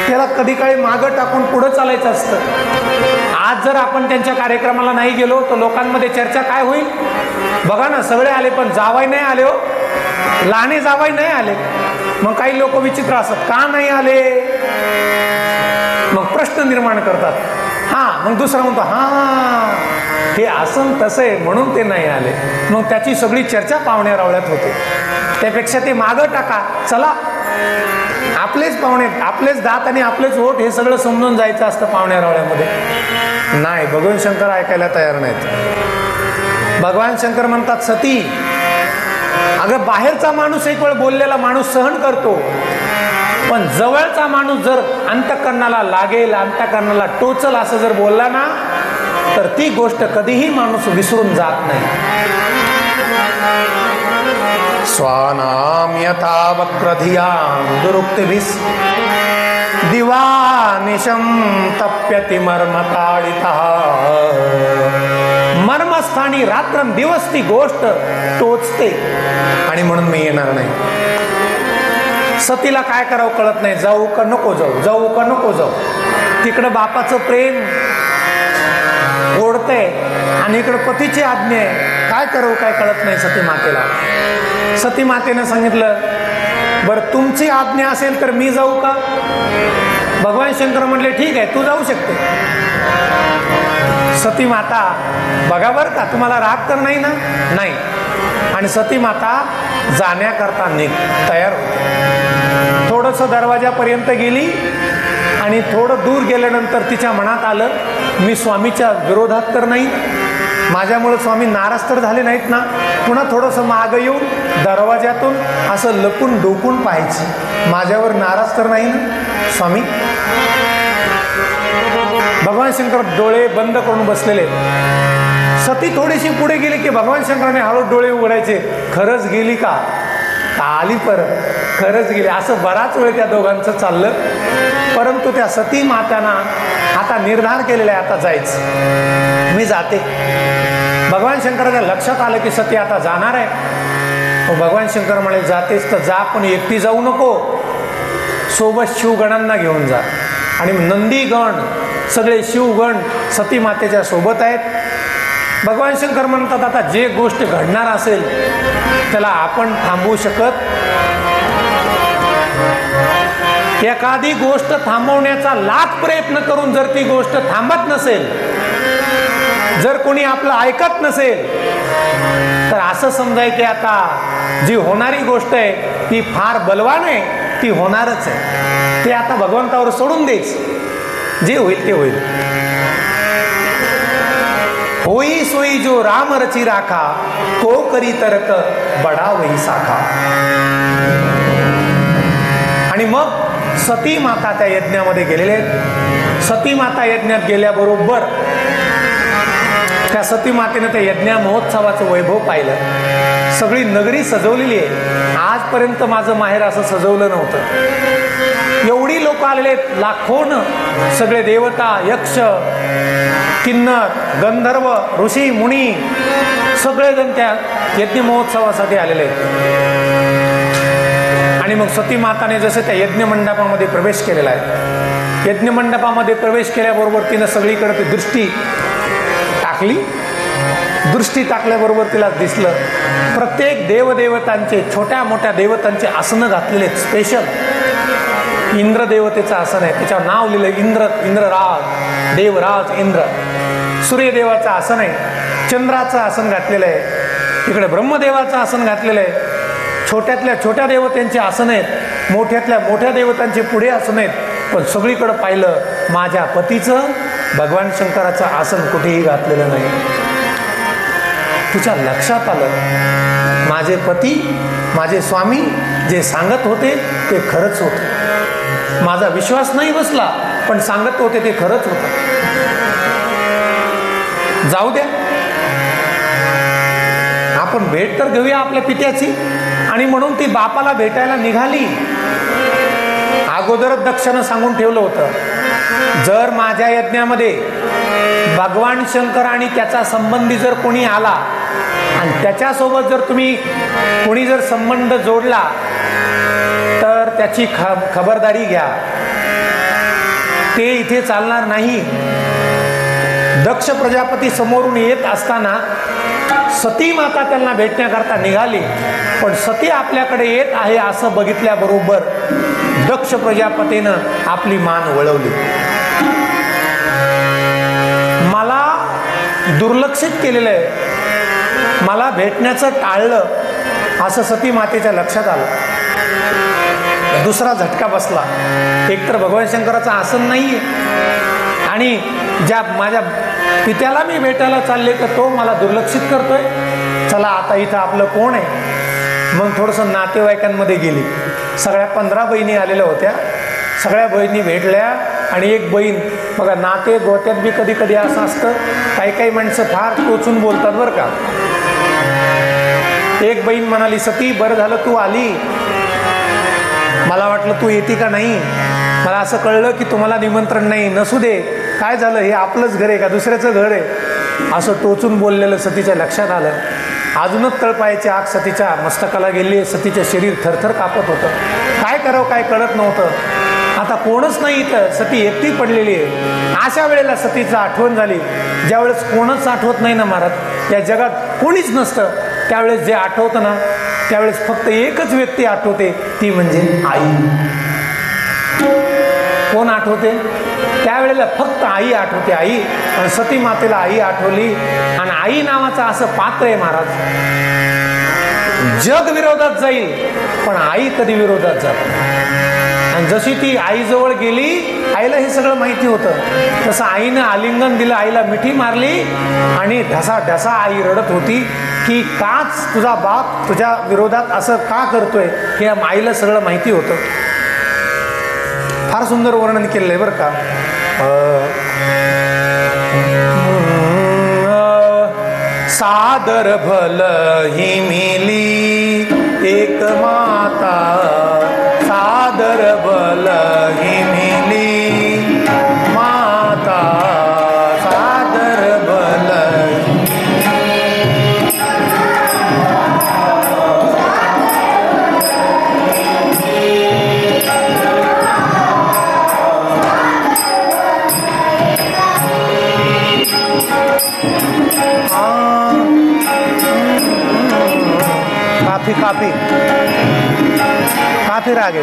त्याला कधी काळी मागं टाकून पुढं चालायचं असतं. आज जर आपण त्यांच्या कार्यक्रमाला नाही गेलो तर लोकांमध्ये चर्चा काय होईल? बघा ना, सगळे आले पण जावाई नाही आले, हो लहाने जावाई नाही आले. मग काही लोक विचित्र असतात, का नाही आले? मग प्रश्न निर्माण करतात. मग दुसरा म्हणतो, हे असं तसं आहे म्हणून ते नाही आले. मग त्याची सगळी चर्चा पाहुण्या रावळ्यात होते. त्यापेक्षा ते मागं टाका, चला आपलेच पाहुणे, आपलेच दात आणि आपलेच ओठ हे सगळं समजून जायचं असतं पाहुण्या रावळ्यामध्ये. नाही, भगवान शंकर ऐकायला तयार नाहीत. भगवान शंकर म्हणतात, सती अगं, बाहेरचा माणूस एक वेळ बोललेला माणूस सहन करतो, पण जवळचा माणूस जर अंतःकरणाला लागेल, अंतःकरणाला टोचल असं जर बोलला ना, तर ती गोष्ट कधीही माणूस विसरून जात नाही. स्वानाम यथा वक्रधियां दुरुक्तिभिः दिवानिशं तप्यति मर्मताडितः. मर्मस्थानी रात्रंदिवस ती गोष्ट टोचते आणि म्हणून मी येणार नाही. सतीला काय करावं कळत नाही, जाऊ का नको जाऊ, जाऊ का नको जाऊ. तिकडं बापाचं प्रेम ओढतंय आणि इकडं पतीची आज्ञा आहे, काय करावं काय कळत नाही सती मातेला. सती मातेनं सांगितलं, बरं तुमची आज्ञा असेल तर मी जाऊ का? भगवान शंकर म्हणले, ठीक आहे तू जाऊ शकते. सती माता बघा बरं का, तुम्हाला राग तर नाही ना? नाही. आणि सती माता जाण्याकरता तयार होते. थोडंसं दरवाजापर्यंत गेली आणि थोडं दूर गेल्यानंतर तिच्या मनात आलं, मी स्वामीच्या विरोधात तर नाही, माझ्यामुळे स्वामी नाराज तर झाले नाहीत ना. पुन्हा थोडंसं मागं येऊन दरवाजातून असं लपून डोकून पाहायची, माझ्यावर नाराज तर नाही ना स्वामी. भगवान शंकर डोळे बंद करून बसलेले. सती थोडीशी पुढे गेली की भगवान शंकराने हळू डोळे उघडायचे, खरंच गेली का? आली परत, खरंच गेली. असं बराच वेळ त्या दोघांचं चाललं. परंतु त्या सती मात्यानं आता निर्धार केलेला आहे, आता जायचं, मी जाते. भगवान शंकराच्या लक्षात आलं की सती आता जाणार आहे. भगवान शंकर म्हणाले, जातेच तर जा, पण एकटी जाऊ नको, सोबत शिवगणांना घेऊन जा. आणि नंदीगण सगळे शिवगण सती मातेच्या सोबत आहेत. भगवान शंकर म्हणतात, आता जे गोष्ट घडणार असेल त्याला आपण थांबवू शकत. एखादी गोष्ट थांबवण्याचा लाख प्रयत्न करून जर ती गोष्ट थांबत नसेल, जर कोणी आपलं ऐकत नसेल, तर असं समजाय की आता जी होणारी गोष्ट आहे ती फार बलवान आहे, ती होणारच आहे. ते आता भगवंतावर सोडून द्यायच, जे होईल ते होईल. होई सोई जो राम रची राखा, तो करी तर्क बडा वही साखा. आणि मग सती माता त्या यज्ञामध्ये गेलेले. सती माता यज्ञात गेल्याबरोबर त्या सती मातेने त्या यज्ञ महोत्सवाचं वैभव पाहिलं. सगळी नगरी सजवलेली आहे. आजपर्यंत माझं माहेर असं सजवलं नव्हतं. एवढी लोक आलेले, लाखोनं, सगळे देवता, यक्ष, किन्नर, गंधर्व, ऋषी, मुनी सगळेजण त्या यज्ञ महोत्सवासाठी आलेले आहेत. आणि मग सती माताने जसं त्या यज्ञ मंडपामध्ये प्रवेश केलेला आहे, यज्ञ मंडपामध्ये प्रवेश केल्याबरोबर तिनं सगळीकडे ती दृष्टी टाकली. दृष्टी टाकल्याबरोबर तिला दिसलं प्रत्येक देवदेवतांचे, छोट्या मोठ्या देवतांचे आसनं घातलेले आहेत स्पेशल. इंद्र देवतेचं आसन आहे, त्याच्यावर नाव लिहिलं इंद्रराज, देवराज इंद्र. सूर्यदेवाचं आसन आहे, चंद्राचं आसन घातलेलं आहे, इकडे ब्रह्मदेवाचं आसन घातलेलं आहे. छोट्यातल्या छोट्या देवतांचे आसन आहेत, मोठ्यातल्या मोठ्या देवतांचे पुढे आसन आहेत. पण सगळीकडे पाहिलं माझ्या पतीचं, भगवान शंकराचं आसन कुठेही घातलेलं नाही. तिच्या लक्षात आलं माझे पती, माझे स्वामी जे सांगत होते ते खरंच होतं. माझा विश्वास नाही बसला, पण सांगत होते ते खरंच होतं. जाऊ द्या, आपण भेट तर घेऊया आपल्या पित्याची. आणि म्हणून ती बापाला भेटायला निघाली. अगोदरच दक्षानं सांगून ठेवलं होतं, जर माझ्या यज्ञामध्ये भगवान शंकर आणि त्याचा संबंधी जर कोणी आला आणि त्याच्यासोबत जर तुम्ही कोणी जर संबंध जोडला तर त्याची खबरदारी घ्या, ते इथे चालणार नाही. दक्ष प्रजापती समोरून येत असताना सती माता त्यांना भेटण्याकरता निघाली, पण सती आपल्याकडे येत आहे असं बघितल्याबरोबर दक्ष प्रजापतीनं आपली मान वळवली. मला दुर्लक्षित केलेलं आहे, मला भेटण्याचं टाळलं असं सती मातेच्या लक्षात आलं. दुसरा झटका बसला. एकतर भगवान शंकराचं आसन नाहीये आणि ज्या माझ्या पित्याला मी भेटायला चालले तर तो मला दुर्लक्षित करतोय. चला आता इथं आपलं कोण आहे. मग थोडंसं नातेवाईकांमध्ये गेली. सगळ्या 15 बहिणी आलेल्या होत्या. सगळ्या बहिणी भेटल्या आणि एक बहीण, बघा नाते गोत्यात बी कधी कधी असं असतं, काही काही माणसं फार टोचून बोलतात बरं का. एक बहीण म्हणाली, सती बरं झालं तू आली, मला वाटलं तू येते का नाही. मला असं कळलं की तुम्हाला निमंत्रण नाही. नसू दे, काय झालं, हे आपलंच घर आहे का दुसऱ्याचं घर आहे. असं टोचून बोललेलं सतीच्या लक्षात आलं. अजूनच तळपायाची आग सतीच्या मस्तकाला गेली. सतीचं शरीर थरथर कापत होतं. काय करावं काय कळत नव्हतं. आता कोणच नाही इथं, सती एकटी पडलेली आहे. अशा वेळेला सतीचं आठवण झाली. ज्यावेळेस कोणच आठवत नाही ना महाराज, या जगात कोणीच नसतं, त्यावेळेस जे आठवतं ना त्यावेळेस फक्त एकच व्यक्ती आठवते, ती म्हणजे आई. कोण आठवते त्यावेळेला? फक्त आई आठवते. आई. आणि सती मातेला आई आठवली. आणि आई नावाचं असं पात्र आहे महाराज, जग विरोधात जाईल पण आई कधी विरोधात जात नाही. आणि जशी ती आईजवळ गेली, आईला हे सगळं माहिती होतं, तसं आईनं आलिंगन दिलं, आईला मिठी मारली आणि ढसा ढसा आई रडत होती की काच तुझा बाप तुझ्या विरोधात असं का करतोय, हे आईला सगळं माहिती होतं. फार सुंदर वर्णन केलेलं आहे बरं का. सादर भल ही मिली एक माता, सादर भल ही मिली माता, सादर भल. काफी काफी काफी रागे.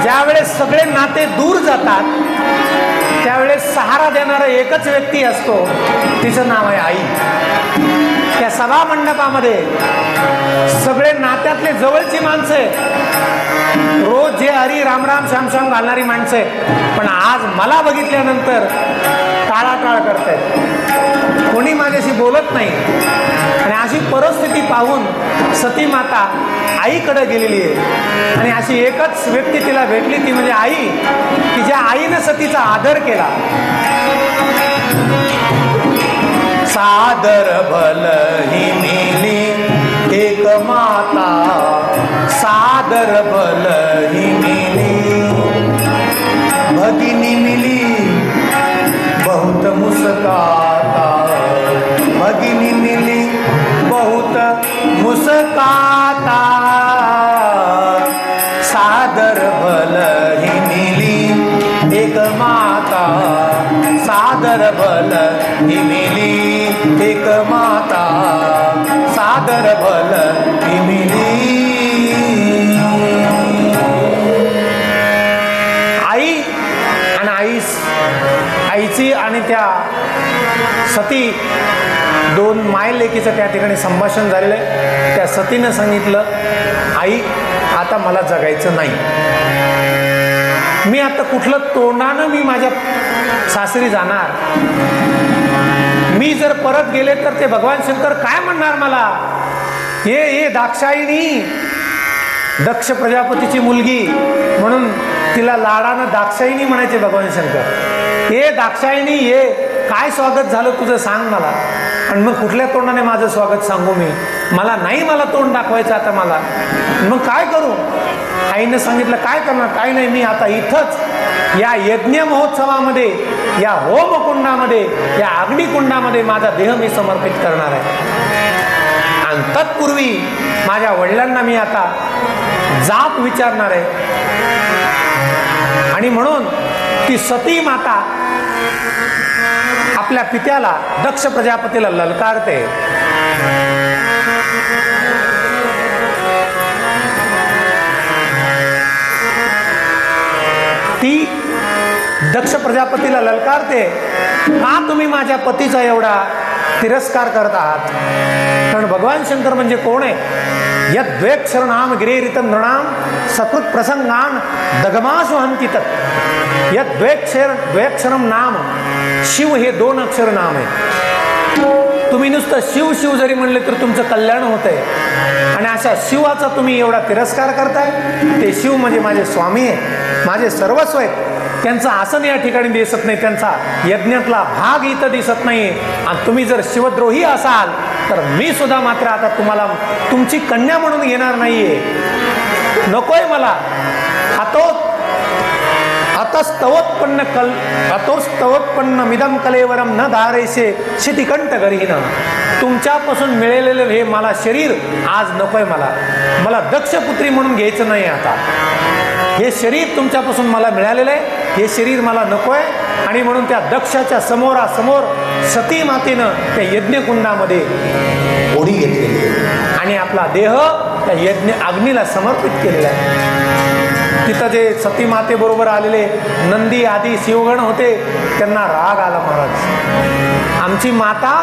ज्यावेळेस सगळे नाते दूर जातात त्यावेळेस सहारा देणारा एकच व्यक्ती असतो, तिचं नाव आहे आई. त्या सभा मंडपामध्ये सगळे नात्यातले जवळची माणसं आहेत, रोज जे हरी राम राम श्याम श्याम घालणारी माणसं आहेत, पण आज मला बघितल्यानंतर टाळाटाळ करतायत, कोणी माझ्याशी बोलत नाही. आणि अशी परिस्थिती पाहून सती माता आईकडे गेलेली आहे. आणि अशी एकच व्यक्ती तिला भेटली, ती म्हणजे आई, की ज्या आईनं सतीचा आदर केला. सादर भल ही मिली एक माता, सादर भल ही मिली भगिनी मिली बहुत मुस्काता, भगिनी मिली बहुत मुस्काता, सादर भल दोन मायलेकीचं त्या ठिकाणी संभाषण झालेलं आहे. त्या सतीनं सांगितलं, आई आता मला जगायचं नाही, मी आता कुठलं तोंडानं मी माझ्या सासरी जाणार, मी जर परत गेले तर ते भगवान शंकर काय म्हणणार मला, ये दाक्षायणी, दक्ष प्रजापतीची मुलगी म्हणून तिला लाडानं दाक्षायणी म्हणायचे भगवान शंकर. ये दाक्षायणी ये, काय स्वागत झालं तुझं सांग मला. आणि मग कुठल्या तोंडाने माझं स्वागत सांगू मी, मला नाही, मला तोंड दाखवायचं आता मला, मग काय करू. आईनं सांगितलं काय करणार, काय नाही, मी आता इथंच या यज्ञ महोत्सवामध्ये, या होमकुंडामध्ये, या अग्निकुंडामध्ये माझा देह मी समर्पित करणार आहे. आणि तत्पूर्वी माझ्या वडिलांना मी आता जाप विचारणार आहे. आणि म्हणून ती सती माता आपल्या पित्याला दक्ष प्रजापतीला ललकारते. ती दक्ष प्रजापतीला ललकारते, का तुम्ही माझ्या पतीचा एवढा तिरस्कार करत आहात. कारण भगवान शंकर म्हणजे कोण आहे, यद्वेक्षर नाम गिरेरितम नृणाम सकृत प्रसंगान दगमासु हंती तत्. यद्वेक्षरम नाम, शिव हे 2 अक्षर नाम आहे. तुम्ही नुसतं शिव शिव जरी म्हणले तर तुमचं कल्याण होतंय, आणि अशा शिवाचा तुम्ही एवढा तिरस्कार करताय. ते शिव म्हणजे माझे स्वामी आहे, माझे सर्वस्व आहेत. त्यांचं आसन या ठिकाणी दिसत नाही, त्यांचा यज्ञातला भाग इथं दिसत नाही. आणि तुम्ही जर शिवद्रोही असाल तर मी सुद्धा मात्र आता तुम्हाला तुमची कन्या म्हणून घेणार नाहीये, नकोय मला. अतोस्तवोत्पन्न मिदम कलेवरम न धारेसे शितिकंठ गरीन. तुमच्यापासून मिळालेलं हे मला शरीर आज नकोय, मला दक्षपुत्री म्हणून घ्यायचं नाही. आता हे शरीर तुमच्यापासून मला मिळालेलं आहे, हे शरीर मला नकोय. आणि म्हणून त्या दक्षाच्या समोरासमोर सती मातेनं त्या यज्ञकुंडामध्ये उडी घेतलेली आणि आपला देह त्या यज्ञ अग्नीला समर्पित केलेला आहे. तिथं जे सती मातेबरोबर आलेले नंदी आदी शिवगण होते, त्यांना राग आला, महाराज आमची माता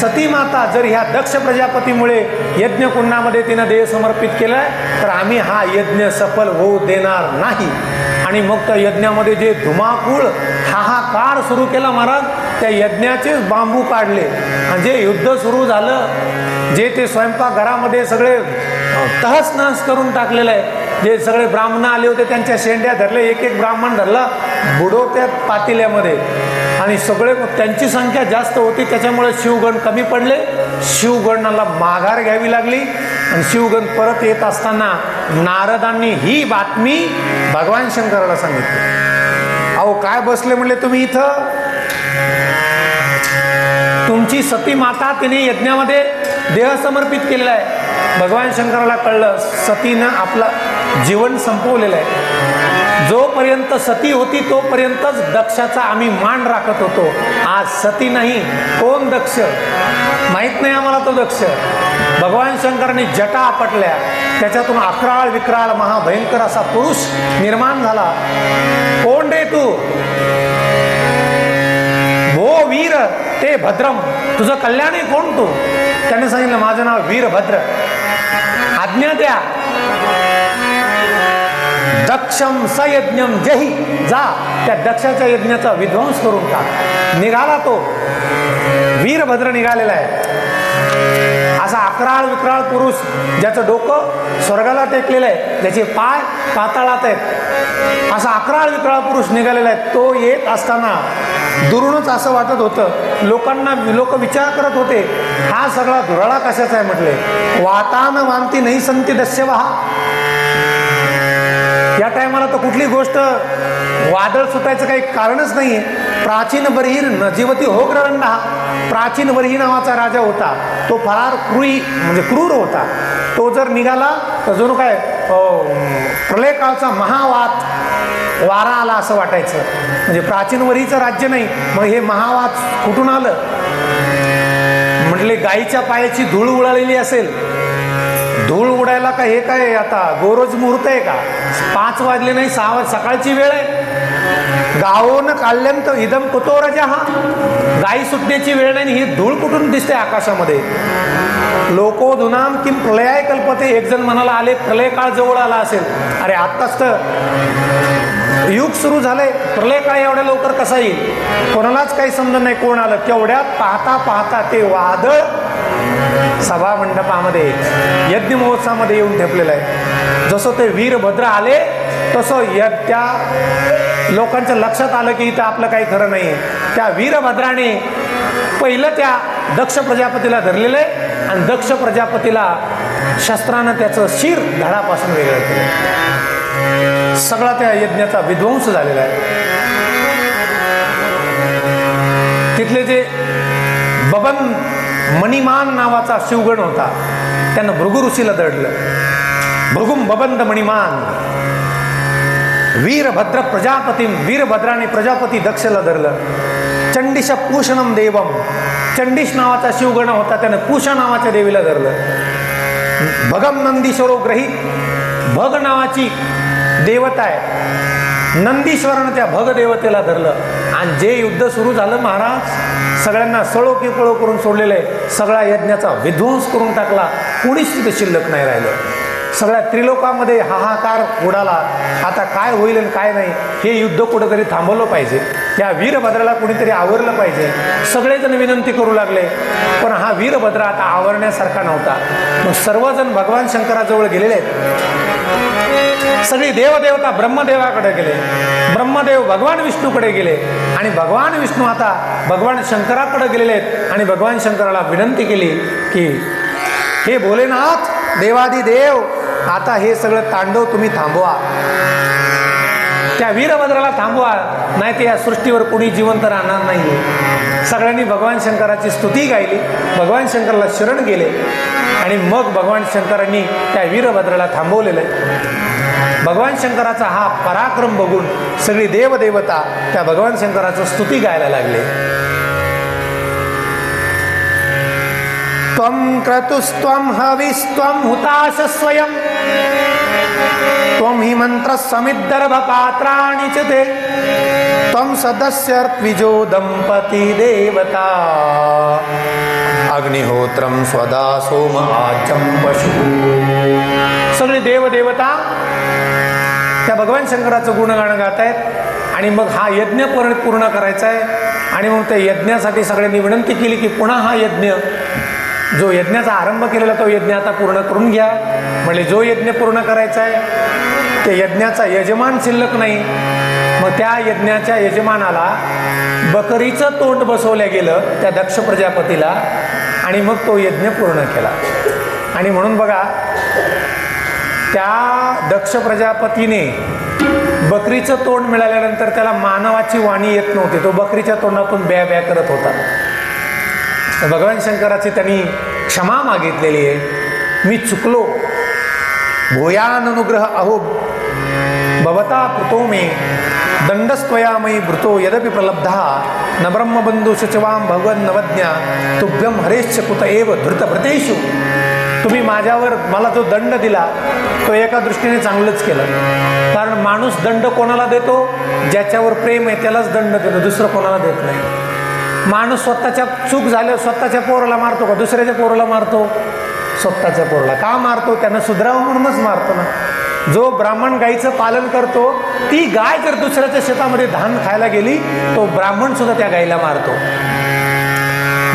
सती माता जर ह्या दक्ष प्रजापतीमुळे यज्ञकुंडामध्ये तिनं देह समर्पित केलाय तर आम्ही हा यज्ञ सफल होऊ देणार नाही. आणि मग त्या यज्ञामध्ये जे धुमाकूळ हाहाकार सुरू केला महाराज, त्या यज्ञाचेच बांबू काढले. आणि जे युद्ध सुरू झालं, जे ते स्वयंपाकघरामध्ये सगळे तहस नहस करून टाकलेलं आहे. जे सगळे ब्राह्मण आले होते त्यांच्या शेंड्या धरले, एक ब्राह्मण धरला बुडवत्या पातेल्यामध्ये. आणि सगळे त्यांची संख्या जास्त होती, त्याच्यामुळे शिवगण कमी पडले. शिवगणाला माघार घ्यावी लागली. आणि शिवगण परत येत असताना नारदांनी ही बातमी भगवान शंकराला सांगितली. अहो काय बसले म्हणले तुम्ही इथं, तुमची सती माता तिने यज्ञामध्ये देह समर्पित केलेला आहे. भगवान शंकराला कळलं सतीनं आपलं जीवन संपवलेलं आहे. जोपर्यंत सती होती तोपर्यंतच दक्षाचा आम्ही मान राखत होतो. आज सती नाही, कोण दक्ष माहित नाही आम्हाला, तो दक्ष. भगवान शंकरांनी जटा आपटल्या, त्याच्यातून अकराळ विक्राळ महाभयंकर असा पुरुष निर्माण झाला. कोण रे तू, भो वीर ते भद्रम, तुझं कल्याण आहे, कोण तू. त्याने सांगितलं माझं नाव वीरभद्र, आज्ञा द्या. दक्षम सयज्ञम जही, जा त्या दक्षाच्या यज्ञाचा विध्वंस करून टाक. निघाला तो वीरभद्र निघालेला आहे. असा अकराळ विक्राळ पुरुष, ज्याचं डोकं स्वर्गाला टेकलेलं आहे, ज्याचे पाय पाताळात आहेत, असा अकराळ विक्राळ पुरुष निघालेला आहे. तो येत असताना दुरूनच असं वाटत होतं, लोक विचार करत होते हा सगळा धुराळा कशाचा आहे. म्हटले वातान वांती नाही संती दस्यवहा. या टायमाला तर कुठली गोष्ट वादळ सुटायचं काही कारणच नाहीये. प्राचीन बर्हीर न जीवती हो ग्रंडा. प्राचीन बर्ही नावाचा राजा होता, तो फरार म्हणजे क्रूर होता. तो जर निघाला तर जणू काय प्रलय काळचा वारा आला असं वाटायचं. म्हणजे प्राचीन वरीचं राज्य नाही, मग हे महावात कुठून आलं. म्हटले गाईच्या पायाची धूळ उडालेली असेल, धूळ उडायला का हे काय आता गोरोज मुहूर्त आहे का, 5 वाजले नाही 6 सकाळची वेळ आहे. गावोन काल्यंत इदम कुतो रजः. गाई सुटण्याची वेळ नाही, ही धूळ कुठून दिसते आकाशामध्ये. लोको धुनाम किम प्रलयाय कल्पते. एक जण म्हणाला आले प्रलय काळ जवळ आला असेल. अरे आत्ताच तर युग सुरू झालंय, प्रलय काळ एवढ्या लवकर कसा येईल? कोणालाच काही समजत नाही कोण आलं. तेवढ्यात पाहता पाहता ते वादळ सभा मंडपामध्ये यज्ञ महोत्सवामध्ये येऊन ठेपलेलं आहे. जसं ते वीरभद्र आले तसं त्या लोकांच्या लक्षात आलं की इथं आपलं काही खरं नाही. त्या वीरभद्राने पहिलं त्या दक्ष प्रजापतीला धरलेलं आहे आणि दक्ष प्रजापतीला शस्त्रानं त्याचं शिर धडापासून वेगळं केलं. सगळा त्या यज्ञाचा विध्वंस झालेला आहे. तिथले जे बबन मणिमान नावाचा शिवगण होता, त्यानं भृगु ऋषीला दडलं. भृगुम बबंद मणिमान. वीरभद्र प्रजापती, वीरभद्राने प्रजापती दक्षला धरलं. चंडिश पूषणम देवम. चंडिश नावाचा शिवगण होता, त्यानं पूषा नावाच्या देवीला धरलं. भगम नंदीश्वरो ग्रहित. भग नावाची देवता आहे, नंदीश्वरानं त्या भग देवतेला धरलं. आणि जे युद्ध सुरू झालं महाराज, सगळ्यांना सळो की पळो करून सोडलेलं आहे. सगळ्या यज्ञाचा विध्वंस करून टाकला. कुणीच तिथे शिल्लक नाही राहिलं. सगळ्या त्रिलोकामध्ये हाहाकार उडाला. आता काय होईल आणि काय नाही हे युद्ध कुठेतरी थांबवलं पाहिजे. या वीरभद्राला कुणीतरी आवरलं पाहिजे. सगळेजण विनंती करू लागले, पण हा वीरभद्र आता आवरण्यासारखा नव्हता. मग सर्वजण भगवान शंकराजवळ गेलेले आहेत. सगळी देवदेवता ब्रह्मदेवाकडे गेले. ब्रह्मदेव भगवान विष्णूकडे गेले आणि भगवान विष्णू आता भगवान शंकराकडे गेलेले आहेत आणि भगवान शंकराला विनंती केली की हे भोलेनाथ देवादिदेव, आता हे सगळं तांडव तुम्ही थांबवा. त्या वीरभद्राला थांबवा, नाही तर या सृष्टीवर कोणी जिवंत राहणार नाही. सगळ्यांनी भगवान शंकराची स्तुती गायली, भगवान शंकराला शरण गेले आणि मग भगवान शंकरांनी त्या वीरभद्राला थांबवलेलं आहे. भगवान शंकराचा हा पराक्रम बघून सगळी देवदेवता त्या भगवान शंकराचं स्तुती गायला लागले. त्वं क्रतुस्त्वं हविस्त्वं हुताश स्वयं त्वं हि मंत्र समिद्धर्भ पात्राणि च ते त्वं सदस्य द्विजो दंपती देवता अग्निहोत्रं स्वदा सोम आचम पशु. सगळे देवदेवता त्या भगवान शंकराचं गुणगान गात आहेत आणि मग हा यज्ञ पूर्ण करायचा आहे. आणि मग त्या यज्ञासाठी सगळ्यांनी विनंती केली की पुन्हा हा यज्ञ, जो यज्ञाचा आरंभ केलेला तो यज्ञ आता पूर्ण करून घ्या. म्हणजे जो यज्ञ पूर्ण करायचा आहे ते यज्ञाचा यजमान शिल्लक नाही. मग त्या यज्ञाच्या यजमानाला बकरीचं तोंड बसवलं गेलं त्या दक्ष प्रजापतीला आणि मग तो यज्ञ पूर्ण केला. आणि म्हणून बघा, त्या दक्ष प्रजापतीने बकरीचं तोंड मिळाल्यानंतर त्याला मानवाची वाणी येत नव्हती. तो बकरीच्या तोंडातून ब्या ब्या करत होता. भगवान शंकराची त्यांनी क्षमा मागितलेली आहे. मी चुकलो, भूयान अनुग्रह अहो भवता कृतो मे दंडस्त्वयामयी भृतो यदपि प्रलब्धा न ब्रह्मबंधू शचवाम भगवन् नवज्ञा तुभ्यम हरेश्च कुत एव धृतभृतेषु. तुम्ही माझ्यावर मला जो दंड दिला तो एका दृष्टीने चांगलंच केलं. कारण माणूस दंड कोणाला देतो? ज्याच्यावर प्रेम आहे त्यालाच दंड देतो, दुसरं कोणाला देत नाही. माणूस स्वतःच्या चूक झाल्या स्वतःच्या पोराला मारतो का दुसऱ्याच्या पोराला मारतो? स्वतःच्या पोराला. का मारतो? त्यानं सुधरावं म्हणूनच मारतो ना. जो ब्राह्मण गाईचं पालन करतो, ती गाय जर दुसऱ्याच्या शेतामध्ये धान खायला गेली तो ब्राह्मण सुद्धा त्या गायीला मारतो.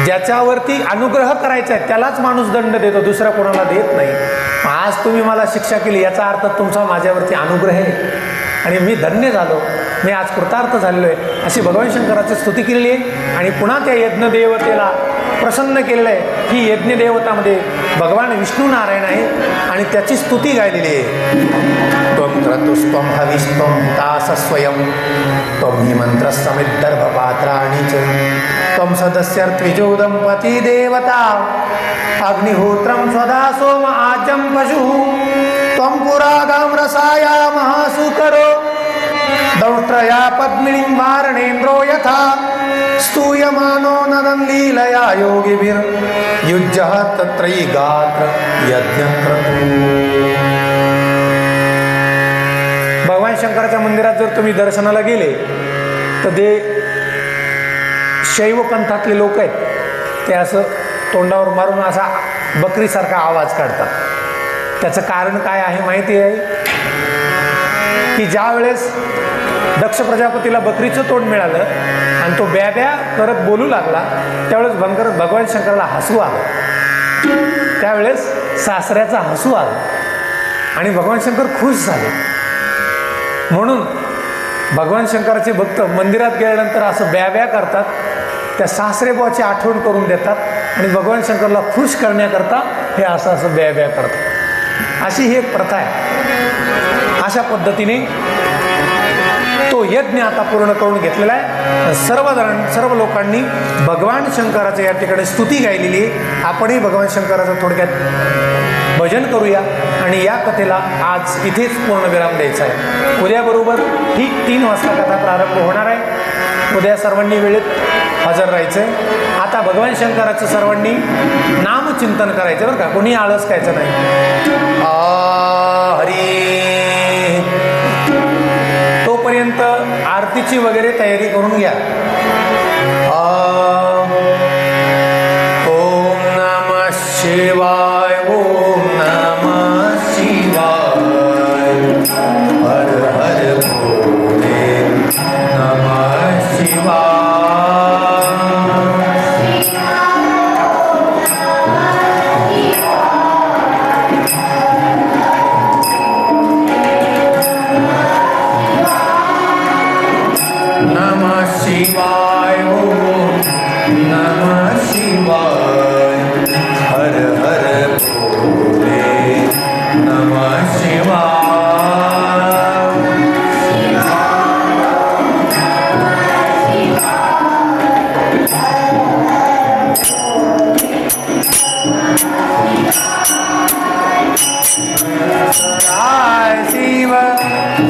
ज्याच्यावरती अनुग्रह करायचा आहे त्यालाच माणूस दंड देतो, दुसरा कोणाला देत नाही. आज तुम्ही मला शिक्षा केली याचा अर्थ तुमचा माझ्यावरती अनुग्रह आहे आणि मी धन्य झालो, मी आज कृतार्थ झालेलो आहे, अशी भगवान शंकराची स्तुती केलेली आहे. आणि पुन्हा त्या यज्ञदेवतेला प्रसन्न केलेलं आहे की यज्ञदेवतामध्ये भगवान विष्णू नारायण आहे आणि त्याची स्तुती गायलेली आहे. त्वं क्रतुस्त्वं हविस्त्वं हुताश स्वयं त्वं हि मंत्र समिद्धर्भ पात्राणि च त्वं सदस्य द्विजो दंपती देवता अग्निहोत्रं स्वदा सोम आचम पशु त्वं पुरागां रसाया महासुकरो दौष्ट्रया पद्मिनीं वारणेन्द्रो यथा स्तूयमानो नदं लीलया योगिभिर्युज्यः तत्रयी गात्र यज्ञक्रतुः. भगवान शंकराच्या मंदिरात जर तुम्ही दर्शनाला गेले तर ते शैव पंथातले लोक आहेत ते असं तोंडावर मारून असा बकरीसारखा आवाज काढतात. त्याचं कारण काय आहे माहिती आहे की ज्या वेळेस दक्ष प्रजापतीला बकरीचं तोंड मिळालं आणि तो ब्या ब्या करत बोलू लागला त्यावेळेस भगवान शंकराला हसू आलं. त्यावेळेस सासऱ्याचा हसू आला आणि भगवान शंकर खुश झाले. म्हणून भगवान शंकराचे भक्त मंदिरात गेल्यानंतर असं ब्या ब्या करतात, त्या सासरेबुवाची आठवण करून देतात आणि भगवान शंकरला खुश करण्याकरता हे असं ब्या ब्या करतात. अशी ही एक प्रथा आहे. अशा पद्धतीने तो यज्ञ आता पूर्ण करून घेतलेला आहे. सर्व लोकांनी भगवान शंकराचं या ठिकाणी स्तुती गायलेली आहे. आपणही भगवान शंकराचं थोडक्यात भजन करूया आणि या कथेला आज इथेच पूर्ण विराम द्यायचा आहे. उद्याबरोबर ठीक 3 वाजता कथा प्रारंभ होणार आहे. उद्या सर्वांनी वेळेत हजर राहायचं आहे. आता भगवान शंकराचं सर्वांनी नामचिंतन करायचं बरं का, कोणी आळस खायचं नाही. हरी. तोपर्यंत आरतीची वगैरे तयारी करून घ्या. ओम नमः शिवाय. ओम नमः शिवाय. हर हर भोले नमः शिवाय. शिवाय. ओम नमः शिवाय. हर हर भोले नमः शिवाय. शिव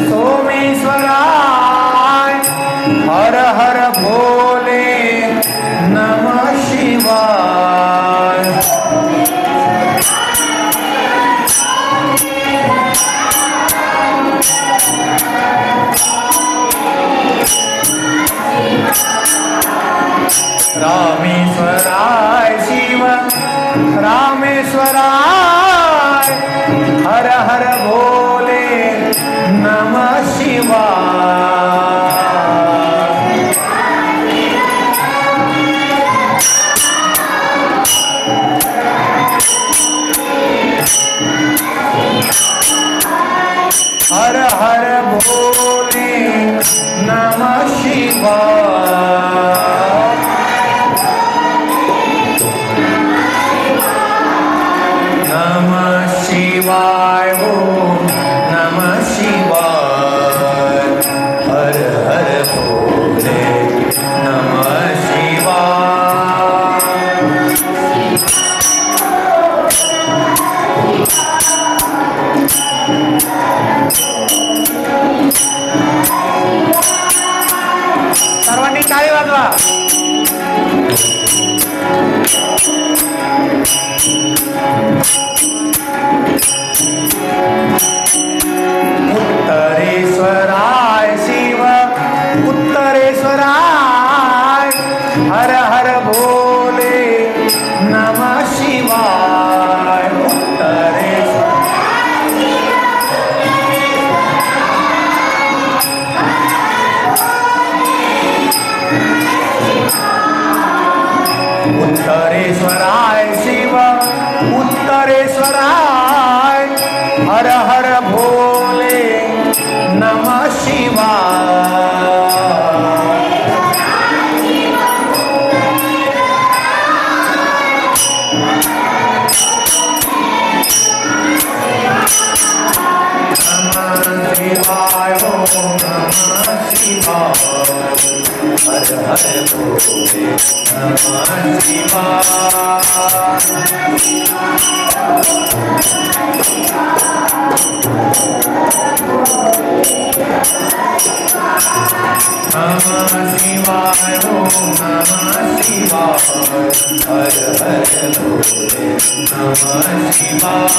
सोमेश्वराय. हर हर भोले नमः शिवाय. रामेश्वराय. शिव रामेश्वराय. हर हर भोले नमः शिवाय. हर हर भोले नमः शिवाय. नमः शिवाय. ओम नमः शिवाय. हर हर भोले नमः शिवाय. सर्वांनी टाळी वाजवा. उत्तरेश्वराय. शिव उत्तरेश्वराय. हर हर भोले नमः शिवाय. उत्तरेश्वराय. शिव उत्तरेश्वराय. हर हर भोले नमः शिवाय. नमः शिवाय. ओम नमः शिवाय. हर हर भोले नमः शिवाय. नमः शिवाय ओम नमः शिवाय हर हर भोले नमः शिवाय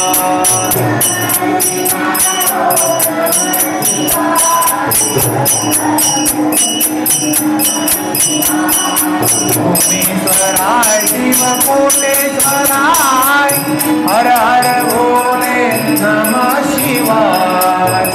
ओमेश्वराय शिव कोटेश्वराय हर हर भोले नमः शिवाय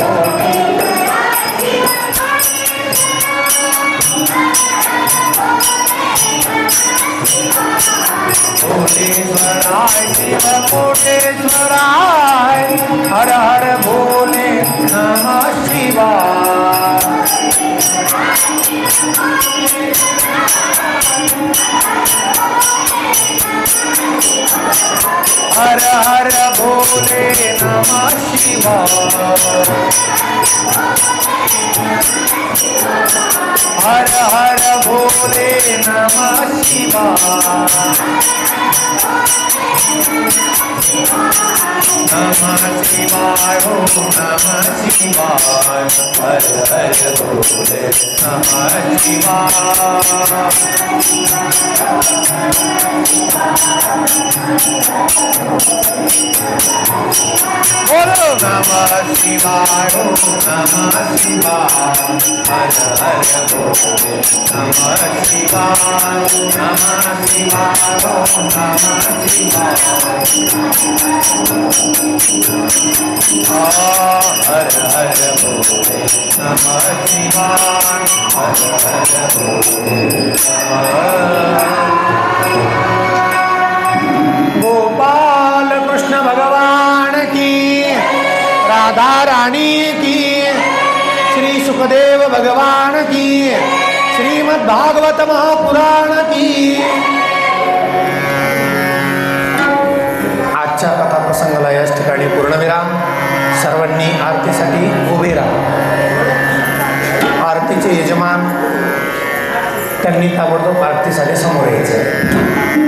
कोटेश्वराय शिव कोटेश्वराय हर हर भोले नमः शिवाय हर हर भोले नमः शिवाय हर हर भोले नमः शिवाय नमः शिवाय ओम नमः शिवाय हर हर भोले नमः शिवाय बोलो नमः शिवाय ओम नमः शिवाय हर हर भोले नमः शिवाय नमः शिवाय ओम नमः शिवाय हर हर भोले नमः शिवाय हर हर भोले गोपाल कृष्ण भगवान की राधा रानी की श्री सुखदेव भगवान की श्रीमद् भागवत महापुराण की आजच्या कथा प्रसंगाला याच ठिकाणी पूर्णविराम. सर्वांनी आरतीसाठी उभे राहा. आरतीचे यजमान त्यांनी ताबडतोब आरतीसाठी समोर यायचे.